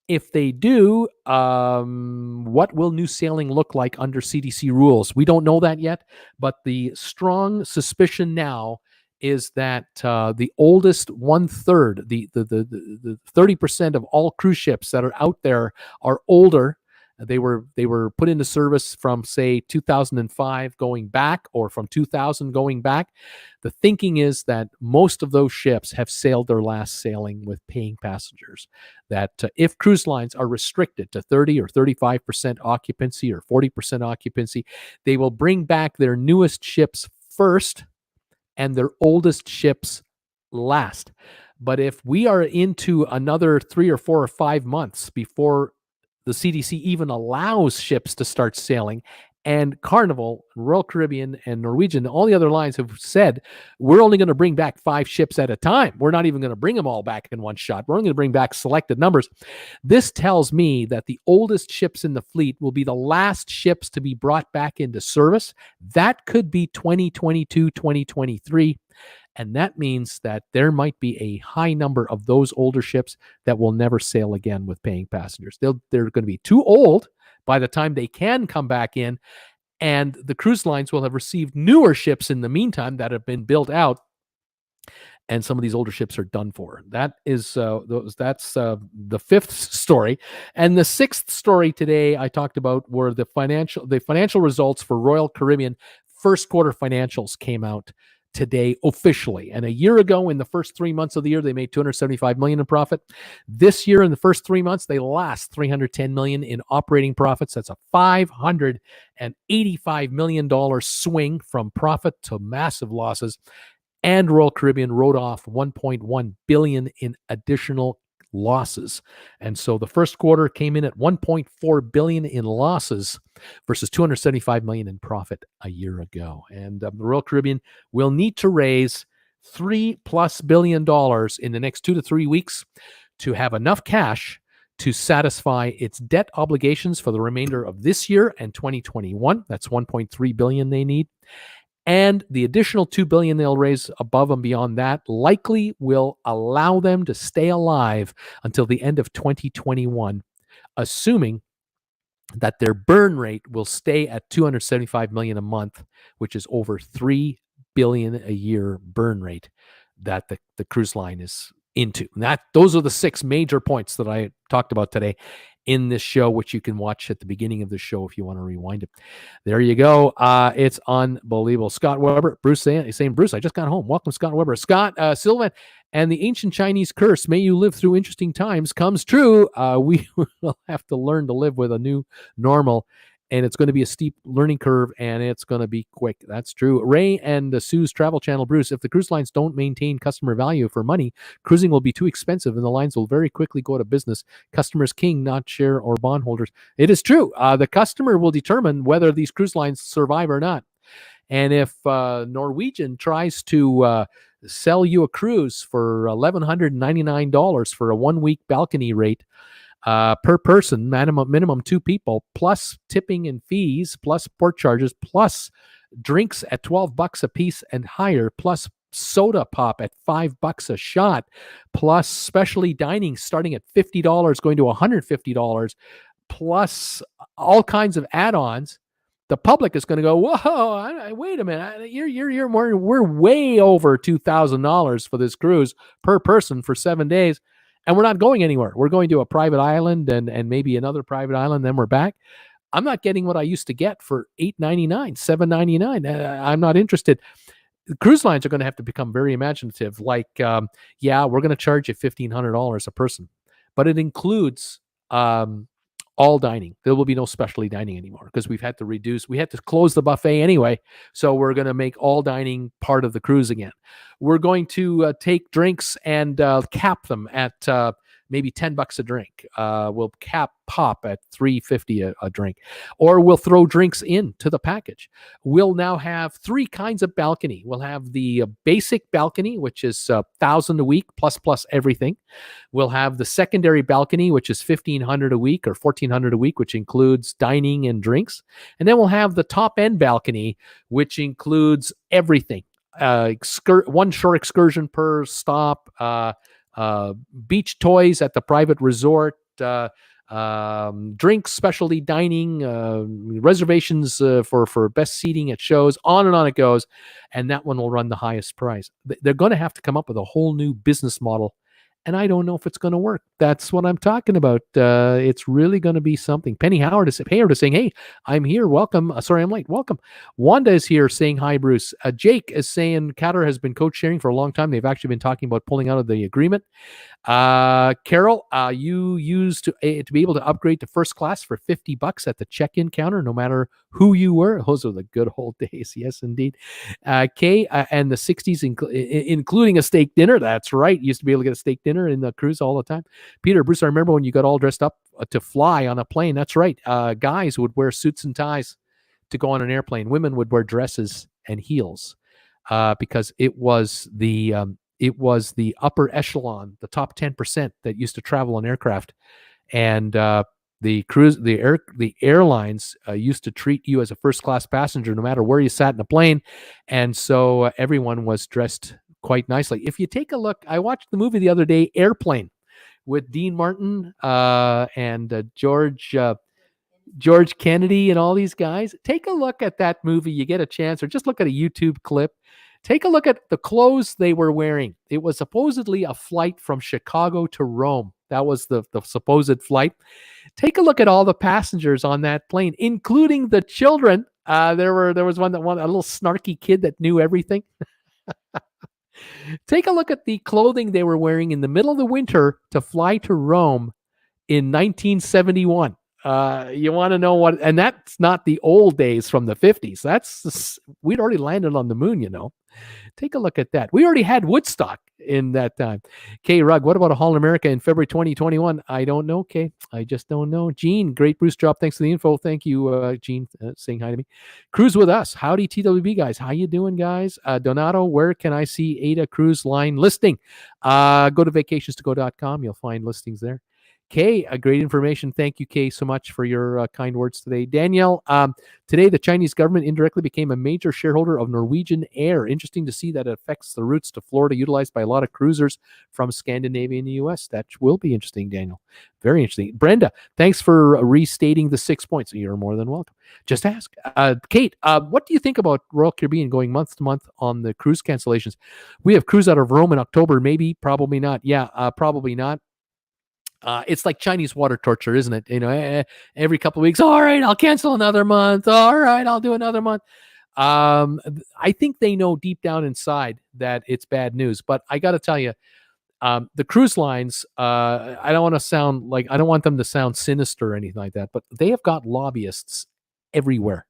If they do, what will new sailing look like under CDC rules? We don't know that yet, but the strong suspicion now is that the oldest 1/3, the 30% of all cruise ships that are out there are older. They were put into service from, say, 2005 going back, or from 2000 going back. The thinking is that most of those ships have sailed their last sailing with paying passengers. That if cruise lines are restricted to 30 or 35% occupancy or 40% occupancy, they will bring back their newest ships first and their oldest ships last. But if we are into another 3 or 4 or 5 months before the CDC even allows ships to start sailing, and Carnival, Royal Caribbean, and Norwegian, all the other lines have said, we're only going to bring back 5 ships at a time. We're not even going to bring them all back in one shot. We're only going to bring back selected numbers. This tells me that the oldest ships in the fleet will be the last ships to be brought back into service. That could be 2022, 2023. And that means that there might be a high number of those older ships that will never sail again with paying passengers. They're going to be too old by the time they can come back in, and the cruise lines will have received newer ships in the meantime that have been built out, and some of these older ships are done for. That's the fifth story. And the sixth story today I talked about were the financial results for Royal Caribbean. First quarter financials came out today officially. And a year ago, in the first 3 months of the year, they made $275 million in profit. This year, in the first 3 months, they lost $310 million in operating profits. That's a $585 million swing from profit to massive losses. And Royal Caribbean wrote off $1.1 billion in additional losses. And so the first quarter came in at $1.4 billion in losses versus $275 million in profit a year ago. And the Royal Caribbean will need to raise $3+ billion in the next 2 to 3 weeks to have enough cash to satisfy its debt obligations for the remainder of this year and 2021. That's $1.3 billion they need. And the additional $2 billion they'll raise above and beyond that likely will allow them to stay alive until the end of 2021, assuming that their burn rate will stay at $275 million a month, which is over $3 billion a year burn rate that the cruise line is into. And those are the 6 major points that I talked about today in this show, which you can watch at the beginning of the show if you want to rewind it. There you go. It's unbelievable. Scott Weber, Bruce saying, Bruce, I just got home. Welcome, Scott Weber. Scott Sylvan, and the ancient Chinese curse, may you live through interesting times, comes true. We will have to learn to live with a new normal, and it's going to be a steep learning curve, and it's going to be quick. That's true. Ray and Sue's Travel Channel, Bruce, if the cruise lines don't maintain customer value for money, cruising will be too expensive, and the lines will very quickly go to business. Customers king, not share or bondholders. It is true. The customer will determine whether these cruise lines survive or not. And if Norwegian tries to sell you a cruise for $1,199 for a 1-week balcony rate, per person, minimum 2 people, plus tipping and fees, plus port charges, plus drinks at $12 a piece and higher, plus soda pop at $5 a shot, plus specialty dining starting at $50 going to $150, plus all kinds of add-ons, the public is going to go, whoa, wait a minute, we're way over $2,000 for this cruise per person for 7 days, and we're not going anywhere. We're going to a private island and maybe another private island, then we're back. I'm not getting what I used to get for $8.99, $7.99. I'm not interested. The cruise lines are going to have to become very imaginative. Like, yeah, we're going to charge you $1,500 a person, but it includes all dining. There will be no specialty dining anymore because we had to close the buffet anyway. So we're going to make all dining part of the cruise again. We're going to take drinks and cap them at maybe $10 a drink. We'll cap pop at $3.50 a drink, or we'll throw drinks into the package. We'll now have 3 kinds of balcony. We'll have the basic balcony, which is $1,000 a week plus everything. We'll have the secondary balcony, which is $1,500 a week or $1,400 a week, which includes dining and drinks. And then we'll have the top end balcony, which includes everything. One shore excursion per stop, beach toys at the private resort, drinks, specialty dining, reservations for best seating at shows, on and on it goes. And that one will run the highest price. They're going to have to come up with a whole new business model, and I don't know if it's going to work. That's what I'm talking about. It's really going to be something. Penny Howard is saying, hey, I'm here. Welcome. Sorry, I'm late. Welcome. Wanda is here saying, hi, Bruce. Jake is saying Qatar has been code sharing for a long time. They've actually been talking about pulling out of the agreement. Carol, you used to be able to upgrade to first class for $50 at the check-in counter, no matter who you were. Those are the good old days. Yes, indeed. Kay, and the 60s, including a steak dinner. That's right. You used to be able to get a steak dinner in the cruise all the time. Peter, Bruce, I remember when you got all dressed up to fly on a plane. That's right. Guys would wear suits and ties to go on an airplane. Women would wear dresses and heels because it was the upper echelon, the top 10% that used to travel on aircraft, and the airlines used to treat you as a first class passenger no matter where you sat in the plane, and so everyone was dressed quite nicely. If you take a look, I watched the movie the other day, Airplane, with Dean Martin and George Kennedy and all these guys. Take a look at that movie. You get a chance, or just look at a YouTube clip. Take a look at the clothes they were wearing. It was supposedly a flight from Chicago to Rome. That was the supposed flight. Take a look at all the passengers on that plane, including the children. There was a little snarky kid that knew everything. Take a look at the clothing they were wearing in the middle of the winter to fly to Rome in 1971. You want to know what? And that's not the old days from the 50s. We'd already landed on the moon, you know. Take a look at that. We already had Woodstock in that time. Kay Rugg, what about a Hall in America in February 2021? I don't know, Kay. I just don't know. Gene, great Bruce drop. Thanks for the info. Thank you, Gene, saying hi to me. Cruise with us. Howdy, TWB guys. How you doing, guys? Donato, where can I see Ada Cruise Line listing? Go to vacationstogo.com. You'll find listings there. Kay, great information. Thank you, Kay, so much for your kind words today. Danielle, today the Chinese government indirectly became a major shareholder of Norwegian Air. Interesting to see that it affects the routes to Florida utilized by a lot of cruisers from Scandinavia and the U.S. That will be interesting, Daniel. Very interesting. Brenda, thanks for restating the 6 points. You're more than welcome. Just ask. Kate, what do you think about Royal Caribbean going month to month on the cruise cancellations? We have cruise out of Rome in October. Maybe, probably not. Yeah, probably not. It's like Chinese water torture, isn't it? You know, every couple of weeks, all right, I'll cancel another month. All right, I'll do another month. I think they know deep down inside that it's bad news. But I got to tell you, the cruise lines, I don't want them to sound sinister or anything like that, but they have got lobbyists everywhere.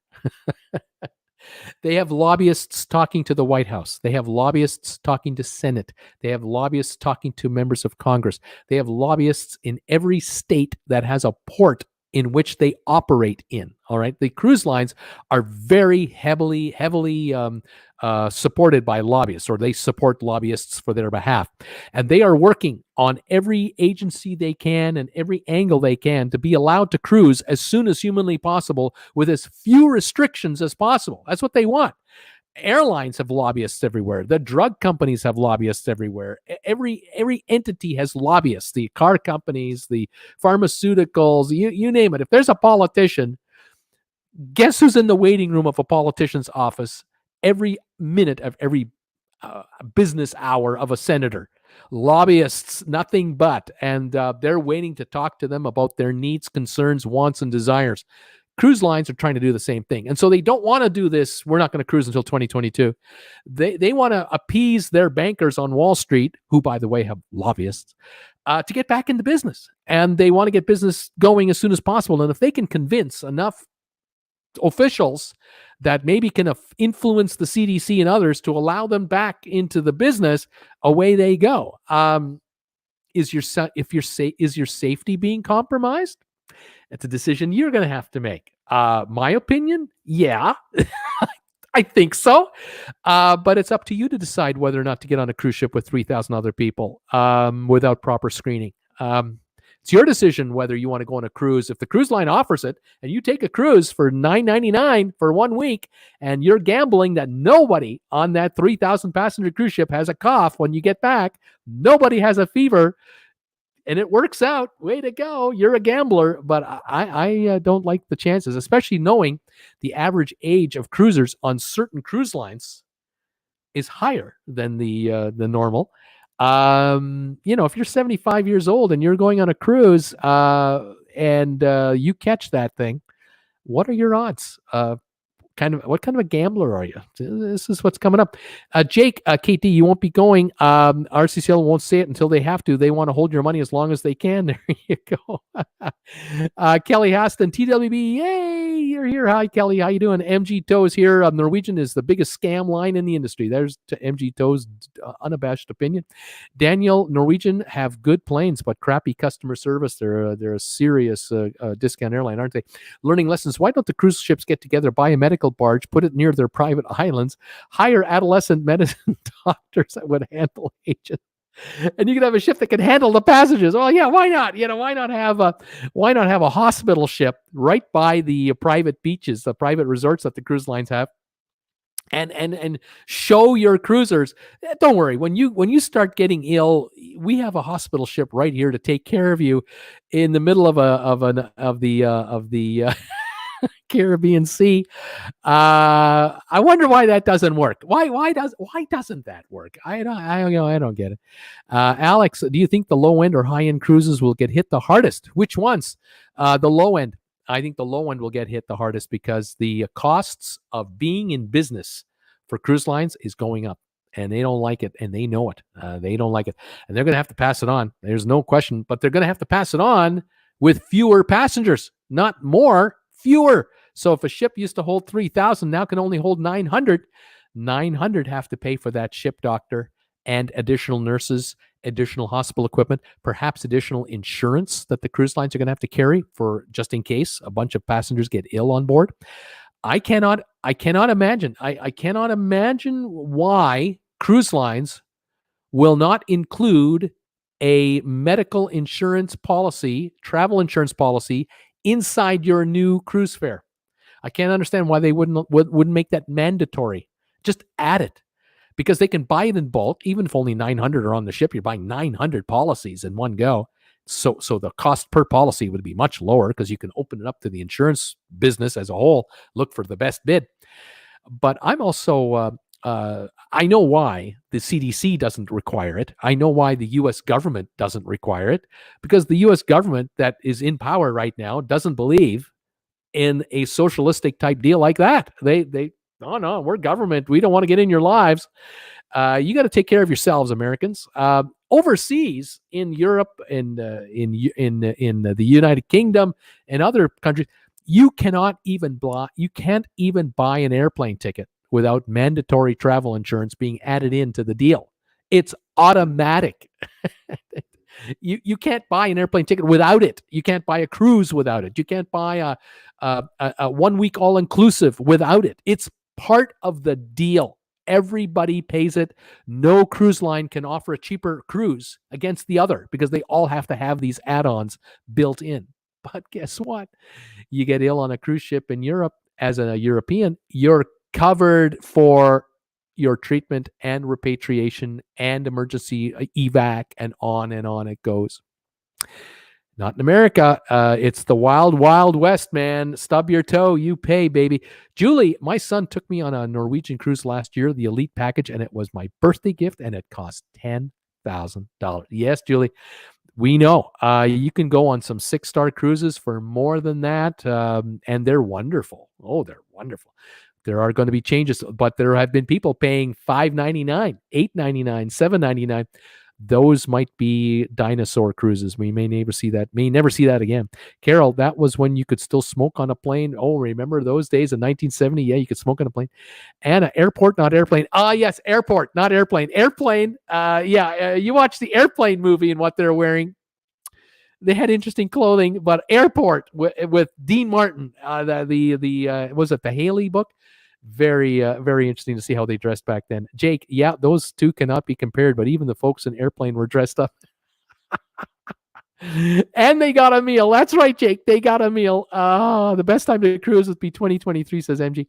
They have lobbyists talking to the White House. They have lobbyists talking to Senate. They have lobbyists talking to members of Congress. They have lobbyists in every state that has a port in which they operate in. All right. The cruise lines are very heavily supported by lobbyists, or they support lobbyists for their behalf. And they are working on every agency they can and every angle they can to be allowed to cruise as soon as humanly possible with as few restrictions as possible. That's what they want. Airlines have lobbyists everywhere. The drug companies have lobbyists everywhere. Every entity has lobbyists. The car companies, the pharmaceuticals, you name it. If there's a politician, guess who's in the waiting room of a politician's office every minute of every business hour of a senator? Lobbyists, nothing but. And they're waiting to talk to them about their needs, concerns, wants, and desires. Cruise lines are trying to do the same thing. And so they don't want to do this. We're not going to cruise until 2022. They want to appease their bankers on Wall Street, who, by the way, have lobbyists, to get back into business. And they want to get business going as soon as possible. And if they can convince enough officials that maybe can influence the CDC and others to allow them back into the business, away they go. Is your safety being compromised? It's a decision you're going to have to make. My opinion, yeah, I think so. But it's up to you to decide whether or not to get on a cruise ship with 3,000 other people without proper screening. It's your decision whether you want to go on a cruise. If the cruise line offers it and you take a cruise for $9.99 for 1 week and you're gambling that nobody on that 3,000 passenger cruise ship has a cough when you get back, nobody has a fever, and it works out, way to go. You're a gambler. But I don't like the chances, especially knowing the average age of cruisers on certain cruise lines is higher than the normal. If you're 75 years old and you're going on a cruise and you catch that thing, what are your odds? What kind of a gambler are you? This is what's coming up. Jake, KT, you won't be going. RCCL won't say it until they have to. They want to hold your money as long as they can. There you go. Kelly Haston, TWB, yay, you're here. Hi, Kelly. How you doing? MG Toes here. Norwegian is the biggest scam line in the industry. There's to MG Toes' unabashed opinion. Daniel, Norwegian have good planes, but crappy customer service. They're a serious discount airline, aren't they? Learning lessons. Why don't the cruise ships get together, buy a medical barge, put it near their private islands, hire adolescent medicine doctors that would handle agents, and you can have a ship that can handle the passengers? Well, yeah, why not? Why not have a hospital ship right by the private beaches, the private resorts that the cruise lines have, and show your cruisers, don't worry, when you start getting ill, we have a hospital ship right here to take care of you in the middle of the Caribbean Sea. I wonder why that doesn't work. Why doesn't that work? I don't get it. Alex, do you think the low end or high end cruises will get hit the hardest? Which ones? The low end. I think the low end will get hit the hardest because the costs of being in business for cruise lines is going up, and they don't like it, and they know it. They don't like it, and they're going to have to pass it on. There's no question, but they're going to have to pass it on with fewer passengers, not more, fewer. So if a ship used to hold 3,000, now can only hold 900. 900 have to pay for that ship doctor and additional nurses, additional hospital equipment, perhaps additional insurance that the cruise lines are going to have to carry for just in case a bunch of passengers get ill on board. I cannot imagine. I cannot imagine why cruise lines will not include a medical insurance policy, travel insurance policy inside your new cruise fare. I can't understand why they wouldn't make that mandatory. Just add it, because they can buy it in bulk. Even if only 900 are on the ship, you're buying 900 policies in one go. So the cost per policy would be much lower because you can open it up to the insurance business as a whole, look for the best bid. But I'm also, I know why the CDC doesn't require it. I know why the U.S. government doesn't require it, because the U.S. government that is in power right now doesn't believe in a socialistic type deal like that. Oh no, we're government. We don't want to get in your lives. You got to take care of yourselves, Americans. Overseas in Europe and in the United Kingdom and other countries, you can't even buy an airplane ticket without mandatory travel insurance being added into the deal. It's automatic. You can't buy an airplane ticket without it. You can't buy a cruise without it. You can't buy a 1 week all inclusive without it. It's part of the deal. Everybody pays it. No cruise line can offer a cheaper cruise against the other because they all have to have these add-ons built in. But guess what? You get ill on a cruise ship in Europe as a European, your covered for your treatment and repatriation and emergency evac, and on it goes. Not in America. It's the wild, wild west, man. Stub your toe, you pay, baby. Julie, my son took me on a Norwegian cruise last year, the elite package, and it was my birthday gift, and it cost $10,000. Yes, Julie, we know. You can go on some 6-star cruises for more than that, and they're wonderful. Oh, they're wonderful. There are going to be changes, but there have been people paying $5.99, $8.99, $7.99. Those might be dinosaur cruises. We may never see that. May never see that again. Carol, that was when you could still smoke on a plane. Oh, remember those days in 1970? Yeah, you could smoke on a plane. Anna, airport, not airplane. Yes, airport, not airplane. Airplane. You watch the Airplane movie and what they're wearing. They had interesting clothing, but airport with Dean Martin. Was it the Haley book? Very, very interesting to see how they dressed back then. Jake, yeah, those two cannot be compared, but even the folks in Airplane were dressed up. And they got a meal. That's right, Jake. They got a meal. The best time to cruise would be 2023, says MG.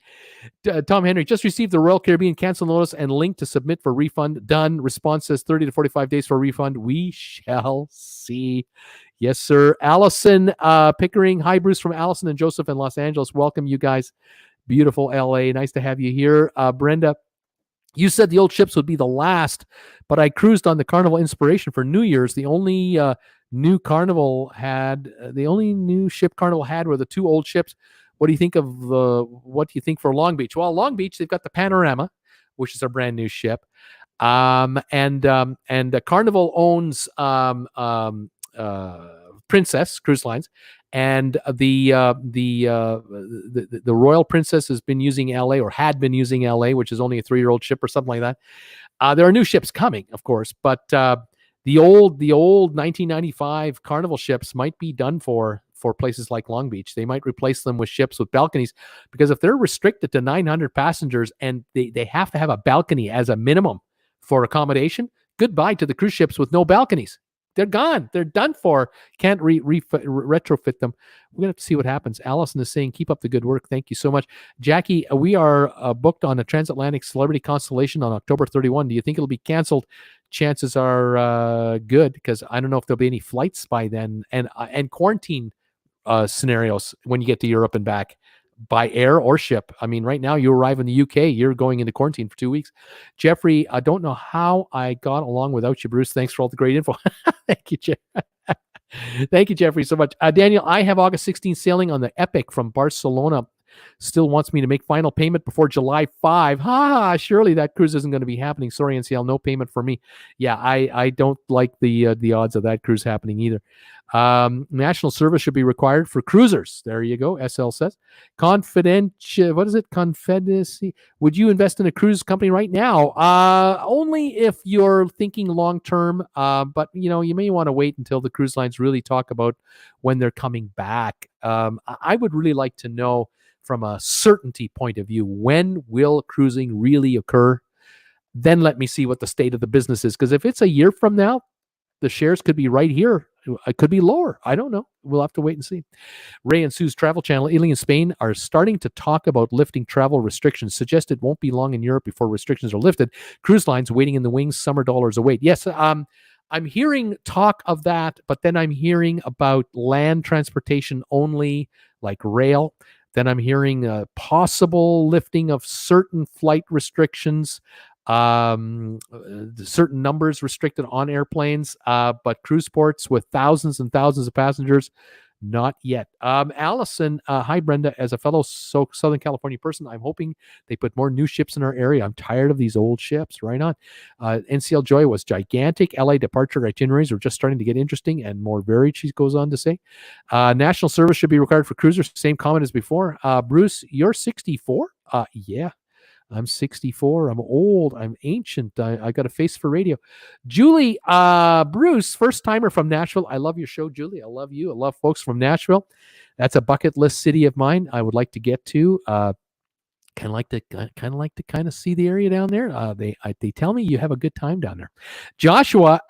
Tom Henry, just received the Royal Caribbean cancel notice and link to submit for refund. Done. Response says 30 to 45 days for refund. We shall see. Yes, sir. Allison Pickering. Hi, Bruce, from Allison and Joseph in Los Angeles. Welcome, you guys. Beautiful LA. Nice to have you here. Brenda, you said the old ships would be the last, but I cruised on the Carnival Inspiration for New Year's. The only new ship Carnival had were the 2 old ships. What do you think for Long Beach? Well, Long Beach, they've got the Panorama, which is a brand new ship. And Carnival owns Princess Cruise Lines, and the Royal Princess has been using LA, or had been using LA, which is only a 3-year-old ship or something like that. There are new ships coming, of course, but the old 1995 Carnival ships might be done for places like Long Beach. They might replace them with ships with balconies, because if they're restricted to 900 passengers and they have to have a balcony as a minimum for accommodation, goodbye to the cruise ships with no balconies. They're gone. They're done for. Can't retrofit them. We're going to have to see what happens. Allison is saying, keep up the good work. Thank you so much. Jackie, we are booked on a transatlantic Celebrity Constellation on October 31. Do you think it'll be canceled? Chances are good, because I don't know if there'll be any flights by then. And quarantine scenarios when you get to Europe and back, by air or ship. I mean, right now you arrive in the UK, you're going into quarantine for 2 weeks. Jeffrey, I don't know how I got along without you, Bruce. Thanks for all the great info. Thank you, Jeff. Thank you, Jeffrey, so much. Daniel, I have August 16th sailing on the Epic from Barcelona. Still wants me to make final payment before July 5. Surely that cruise isn't going to be happening. Sorry, NCL, no payment for me. Yeah, I don't like the odds of that cruise happening either. National service should be required for cruisers. There you go. SL says. Confidential. What is it? Confidency. Would you invest in a cruise company right now? Only if you're thinking long term. But you may want to wait until the cruise lines really talk about when they're coming back. I would really like to know, from a certainty point of view, when will cruising really occur? Then let me see what the state of the business is. Because if it's a year from now, the shares could be right here. It could be lower. I don't know. We'll have to wait and see. Ray and Sue's Travel Channel, Italy and Spain are starting to talk about lifting travel restrictions. Suggest it won't be long in Europe before restrictions are lifted. Cruise lines waiting in the wings. Summer dollars await. Yes, I'm hearing talk of that, but then I'm hearing about land transportation only, like rail. Then I'm hearing a possible lifting of certain flight restrictions, certain numbers restricted on airplanes, but cruise ports with thousands and thousands of passengers, not yet. Allison, hi, Brenda. As a fellow Southern California person, I'm hoping they put more new ships in our area. I'm tired of these old ships. Right on. NCL Joy was gigantic. LA departure itineraries are just starting to get interesting and more varied, she goes on to say. National service should be required for cruisers. Same comment as before. Bruce, you're 64? Yeah. I'm 64. I'm old. I'm ancient. I got a face for radio. Julie, Bruce, first timer from Nashville. I love your show, Julie. I love you. I love folks from Nashville. That's a bucket list city of mine. I would like to get to. Kind of like to see the area down there. They tell me you have a good time down there. Joshua,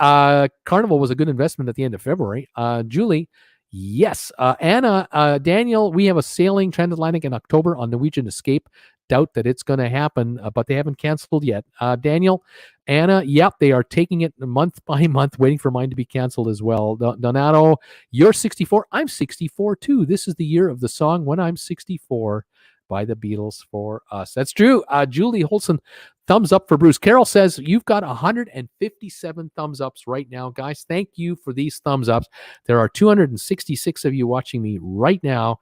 Carnival was a good investment at the end of February. Julie, yes. Anna, Daniel, we have a sailing transatlantic in October on Norwegian Escape. doubt that it's going to happen, but they haven't canceled yet. Daniel, Anna, yep, they are taking it month by month, waiting for mine to be canceled as well. Donato, you're 64. I'm 64 too. This is the year of the song When I'm 64 by the Beatles for us. That's true. Julie Holson, thumbs up for Bruce. Carol says, you've got 157 thumbs ups right now. Guys, thank you for these thumbs ups. There are 266 of you watching me right now.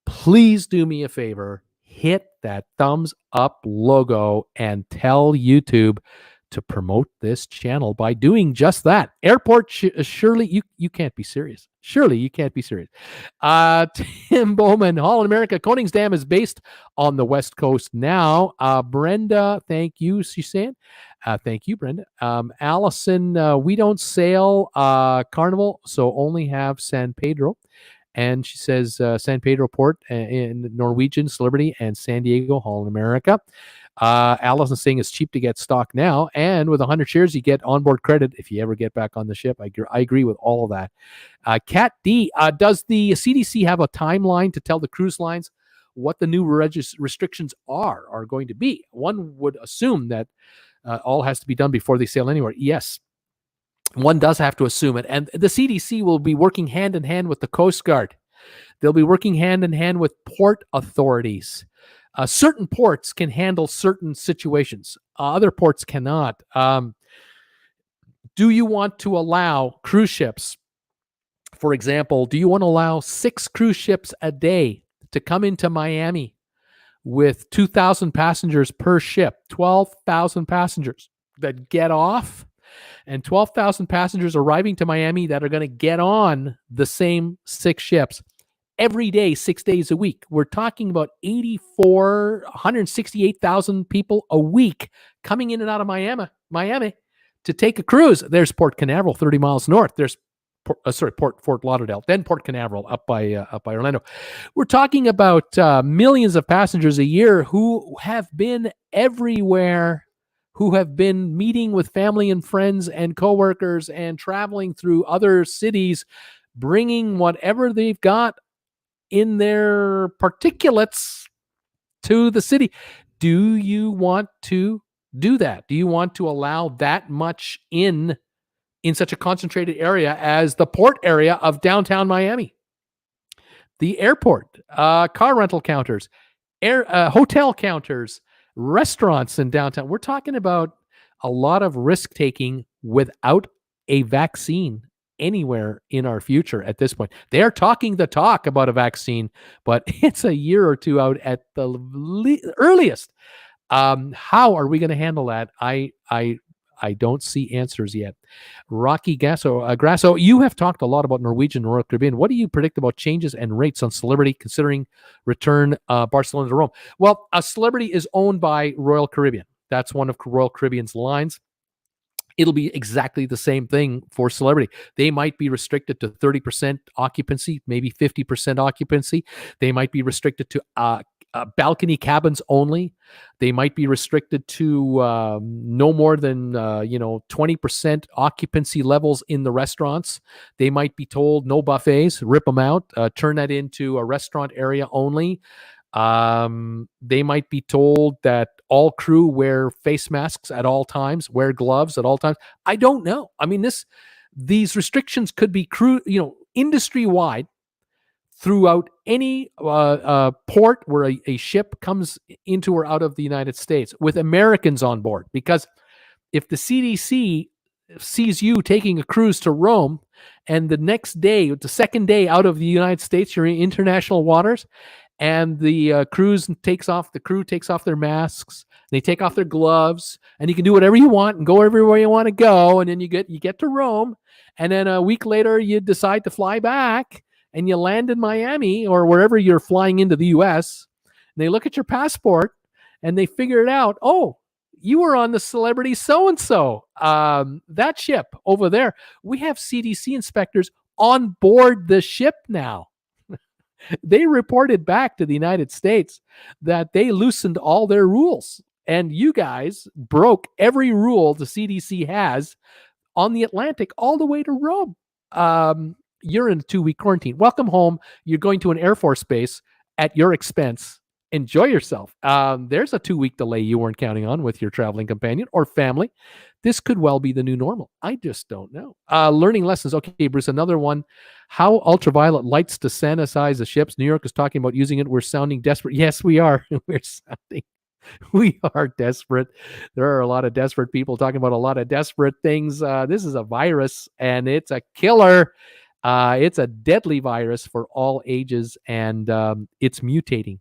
Please do me a favor. Hit that thumbs up logo and tell YouTube to promote this channel by doing just that. Airport, surely you can't be serious. Surely you can't be serious. Tim Bowman, Holland America, Koningsdam is based on the West Coast now. Brenda, thank you, she's saying. Thank you, Brenda. Allison, we don't sail Carnival, so only have San Pedro. And she says San Pedro Port in Norwegian, Celebrity, and San Diego, Holland America. Allison saying it's cheap to get stock now, and with 100 shares, you get onboard credit if you ever get back on the ship. I agree with all of that. Kat D, does the CDC have a timeline to tell the cruise lines what the new restrictions are going to be? One would assume that all has to be done before they sail anywhere. Yes. One does have to assume it. And the CDC will be working hand in hand with the Coast Guard. They'll be working hand in hand with port authorities. Certain ports can handle certain situations. Other ports cannot. Do you want to allow cruise ships, for example, do you want to allow 6 cruise ships a day to come into Miami with 2,000 passengers per ship, 12,000 passengers that get off, and 12,000 passengers arriving to Miami that are going to get on the same 6 ships every day, 6 days a week? We're talking about 168,000 people a week coming in and out of Miami to take a cruise. There's Port Canaveral, 30 miles north. There's Fort Lauderdale, then Port Canaveral up by Orlando. We're talking about millions of passengers a year who have been everywhere, who have been meeting with family and friends and coworkers and traveling through other cities, bringing whatever they've got in their particulates to the city. Do you want to do that? Do you want to allow that much in such a concentrated area as the port area of downtown Miami? The airport, car rental counters, hotel counters, restaurants in downtown. We're talking about a lot of risk taking without a vaccine anywhere in our future at this point. They are talking the talk about a vaccine, but it's a year or two out at the earliest. How are we going to handle that? I don't see answers yet. Rocky Grasso, you have talked a lot about Norwegian Royal Caribbean. What do you predict about changes and rates on Celebrity considering return Barcelona to Rome? Well, Celebrity is owned by Royal Caribbean. That's one of Royal Caribbean's lines. It'll be exactly the same thing for Celebrity. They might be restricted to 30% occupancy, maybe 50% occupancy. They might be restricted to balcony cabins only. They might be restricted to no more than 20% occupancy levels in the restaurants. They might be told no buffets, rip them out, turn that into a restaurant area only. They might be told that all crew wear face masks at all times, wear gloves at all times. I don't know. I mean, these restrictions could be industry wide throughout any port where a ship comes into or out of the United States with Americans on board. Because if the CDC sees you taking a cruise to Rome and the second day out of the United States, you're in international waters, and the crew takes off their masks, they take off their gloves, and you can do whatever you want and go everywhere you want to go, and then you get to Rome, and then a week later you decide to fly back, and you land in Miami or wherever you're flying into the U.S., and they look at your passport, and they figure it out. Oh, you were on the Celebrity so-and-so, that ship over there. We have CDC inspectors on board the ship now. They reported back to the United States that they loosened all their rules, and you guys broke every rule the CDC has on the Atlantic all the way to Rome. You're in a 2-week quarantine. Welcome home. You're going to an Air Force base at your expense Enjoy yourself. There's a 2-week delay you weren't counting on with your traveling companion or family. This could well be the new normal. I just don't know. Learning lessons. Okay, Bruce, another one. How ultraviolet lights to sanitize the ships. New York is talking about using it. We're sounding desperate. Yes, we are. We are desperate. There are a lot of desperate people talking about a lot of desperate things. This is a virus, and it's a killer. It's a deadly virus for all ages, and it's mutating.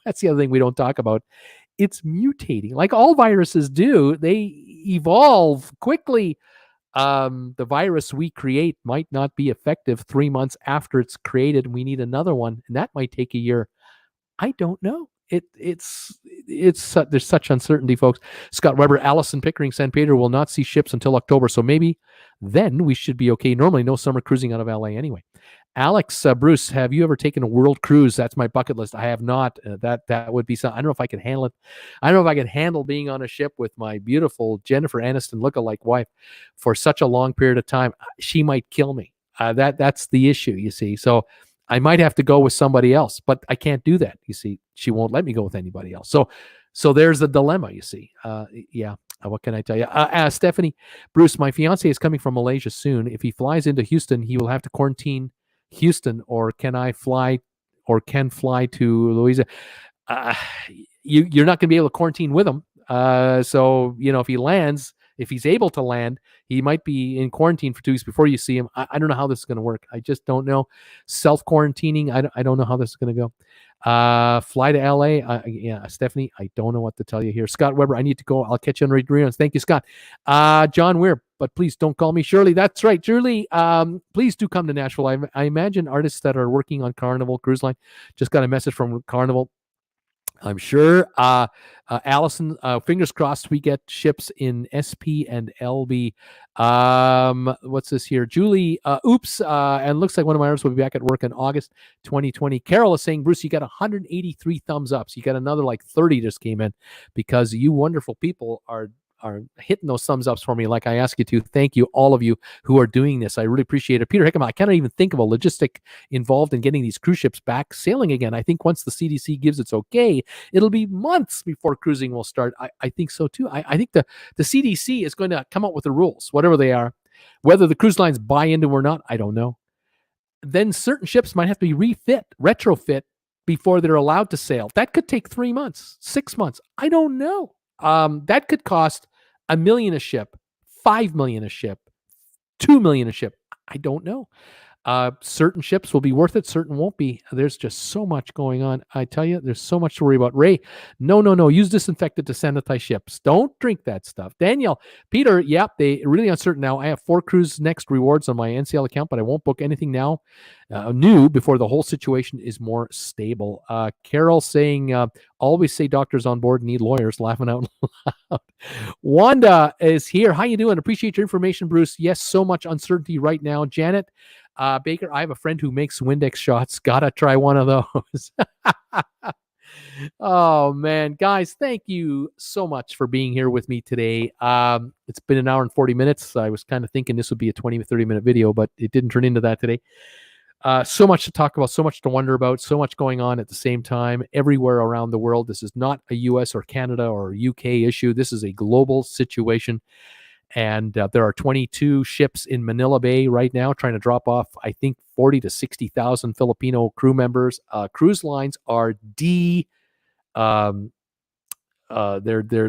That's the other thing we don't talk about. It's mutating like all viruses do. They evolve quickly. The virus we create might not be effective 3 months after it's created. We need another one, and that might take a year. I don't know. It's there's such uncertainty, folks. Scott Weber, Allison Pickering, San Pedro will not see ships until October, so maybe then we should be okay. Normally, no summer cruising out of LA anyway. Alex, Bruce, have you ever taken a world cruise? That's my bucket list. I have not. That would be something. I don't know if I could handle it. I don't know if I could handle being on a ship with my beautiful Jennifer Aniston lookalike wife for such a long period of time. She might kill me. That's the issue, you see. So I might have to go with somebody else, but I can't do that. You see, she won't let me go with anybody else. So there's the dilemma, you see. Yeah. What can I tell you? Stephanie, Bruce, my fiance is coming from Malaysia soon. If he flies into Houston, he will have to quarantine Houston, or can fly to Louisiana? You're not going to be able to quarantine with him. So, if he's able to land, he might be in quarantine for 2 weeks before you see him. I don't know how this is going to work. I just don't know. Self-quarantining, I don't know how this is going to go. Fly to LA. Stephanie, I don't know what to tell you here. Scott Weber, I need to go. I'll catch you on reruns. Thank you, Scott. John Weir, but please don't call me Shirley. That's right, Shirley. Please do come to Nashville. I imagine artists that are working on Carnival Cruise Line just got a message from Carnival. I'm sure. Allison, fingers crossed we get ships in SP and LB. What's this here? Julie, and looks like one of my artists will be back at work in August 2020. Carol is saying, Bruce, you got 183 thumbs up. So you got another like 30 just came in because you wonderful people are hitting those thumbs ups for me like I ask you to. Thank you, all of you who are doing this. I really appreciate it. Peter Hickam, I cannot even think of a logistic involved in getting these cruise ships back sailing again. I think once the CDC gives its okay, it'll be months before cruising will start. I think so too. I think the CDC is going to come up with the rules, whatever they are. Whether the cruise lines buy into or not, I don't know. Then certain ships might have to be retrofit before they're allowed to sail. That could take 3 months, 6 months. I don't know. That could cost $1 million a ship, $5 million a ship, $2 million a ship. I don't know. Certain ships will be worth it. Certain won't be. There's just so much going on. I tell you, there's so much to worry about. Ray, no. Use disinfectant to sanitize ships. Don't drink that stuff. Danielle, Peter, they really uncertain now. I have 4 cruise next rewards on my NCL account, but I won't book anything now new before the whole situation is more stable. Carol saying, always say doctors on board need lawyers, laughing out loud. Wanda is here. How you doing? Appreciate your information, Bruce. Yes, so much uncertainty right now. Janet, Baker, I have a friend who makes Windex shots. Gotta try one of those. Oh, man. Guys, thank you so much for being here with me today. It's been an hour and 40 minutes. I was kind of thinking this would be a 20 to 30-minute video, but it didn't turn into that today. So much to talk about, so much to wonder about, so much going on at the same time everywhere around the world. This is not a US or Canada or UK issue. This is a global situation. And there are 22 ships in Manila Bay right now trying to drop off, I think, 40 to 60,000 Filipino crew members. Cruise lines are they're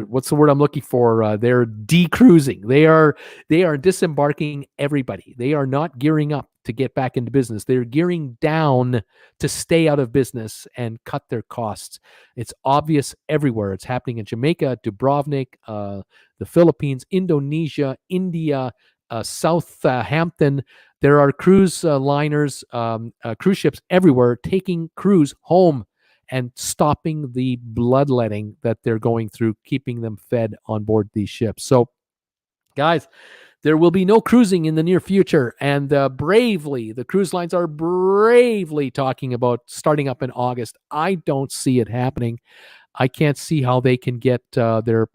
what's the word I'm looking for? They're decruising. They are disembarking everybody. They are not gearing up to get back into business. They're gearing down to stay out of business and cut their costs. It's obvious everywhere. It's happening in Jamaica, Dubrovnik, the Philippines, Indonesia, India, Southampton. There are cruise liners, cruise ships everywhere taking crews home and stopping the bloodletting that they're going through, keeping them fed on board these ships. So, guys, there will be no cruising in the near future. And the cruise lines are bravely talking about starting up in August. I don't see it happening. I can't see how they can get their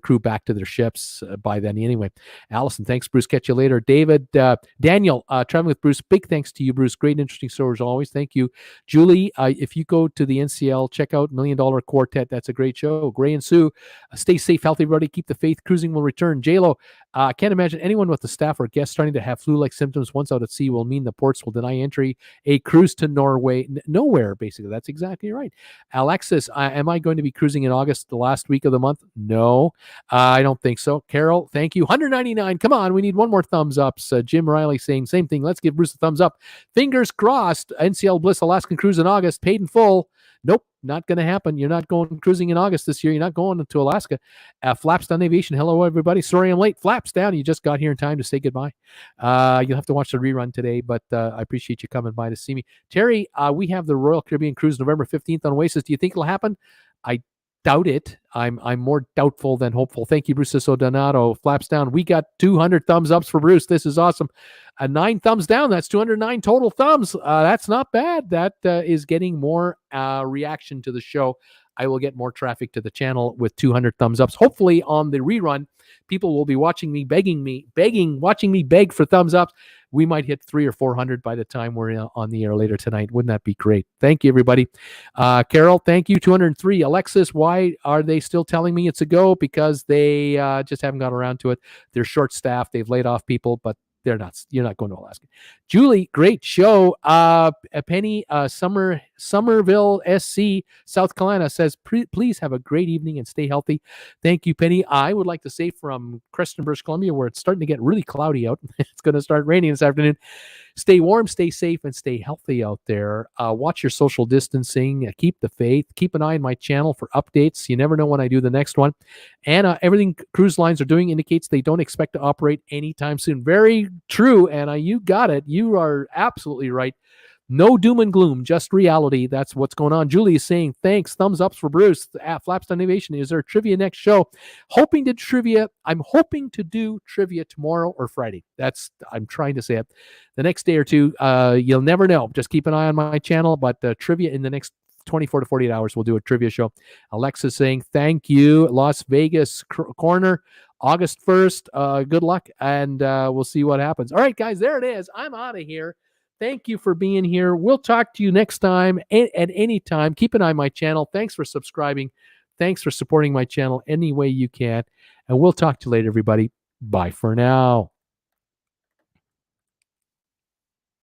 crew back to their ships by then anyway. Allison, thanks, Bruce. Catch you later. David, Daniel, traveling with Bruce. Big thanks to you, Bruce. Great, interesting stories always. Thank you. Julie, if you go to the NCL, check out $1 Million Quartet. That's a great show. Gray and Sue, stay safe, healthy, everybody. Keep the faith. Cruising will return. JLo, I can't imagine anyone with the staff or guests starting to have flu-like symptoms once out at sea will mean the ports will deny entry. A cruise to Norway, nowhere, basically. That's exactly right. Alexis, am I going to be cruising in August, the last week of the month? No, I don't think so. Carol, thank you. 199. Come on, we need one more thumbs ups. Jim Riley saying same thing. Let's give Bruce a thumbs up. Fingers crossed. NCL Bliss Alaskan cruise in August, paid in full. Nope, not going to happen. You're not going cruising in August this year. You're not going to Alaska. Flaps Down Aviation. Hello, everybody. Sorry I'm late. Flaps Down. You just got here in time to say goodbye. You'll have to watch the rerun today, but I appreciate you coming by to see me. Terry, we have the Royal Caribbean cruise November 15th on Oasis. Do you think it'll happen? I doubt it. I'm more doubtful than hopeful. Thank you, Bruce Donato. Flaps Down. We got 200 thumbs ups for Bruce. This is awesome. 9 thumbs down. That's 209 total thumbs. That's not bad. That is getting more reaction to the show. I will get more traffic to the channel with 200 thumbs ups. Hopefully on the rerun, people will be watching me, watching me beg for thumbs ups. We might hit 300 or 400 by the time we're on the air later tonight. Wouldn't that be great? Thank you, everybody. Carol, thank you. 203. Alexis, why are they still telling me it's a go? Because they just haven't got around to it. They're short-staffed. They've laid off people, but they're not. You're not going to Alaska. Julie, great show. Penny, Somerville, SC, South Carolina says, please have a great evening and stay healthy. Thank you, Penny. I would like to say from Creston, British Columbia, where it's starting to get really cloudy out. It's going to start raining this afternoon. Stay warm, stay safe, and stay healthy out there. Watch your social distancing. Keep the faith. Keep an eye on my channel for updates. You never know when I do the next one. And everything cruise lines are doing indicates they don't expect to operate anytime soon. Very true, Anna. You got it. You are absolutely right. No doom and gloom, just reality. That's what's going on. Julie is saying, thanks. Thumbs ups for Bruce. Flaps Down Aviation. Is there a trivia next show? I'm hoping to do trivia tomorrow or Friday. I'm trying to say it. The next day or two, you'll never know. Just keep an eye on my channel, but trivia in the next 24 to 48 hours, we'll do a trivia show. Alexa saying, thank you. Las Vegas Corner, August 1st. Good luck, and we'll see what happens. All right, guys, there it is. I'm out of here. Thank you for being here. We'll talk to you next time at any time. Keep an eye on my channel. Thanks for subscribing. Thanks for supporting my channel any way you can. And we'll talk to you later, everybody. Bye for now.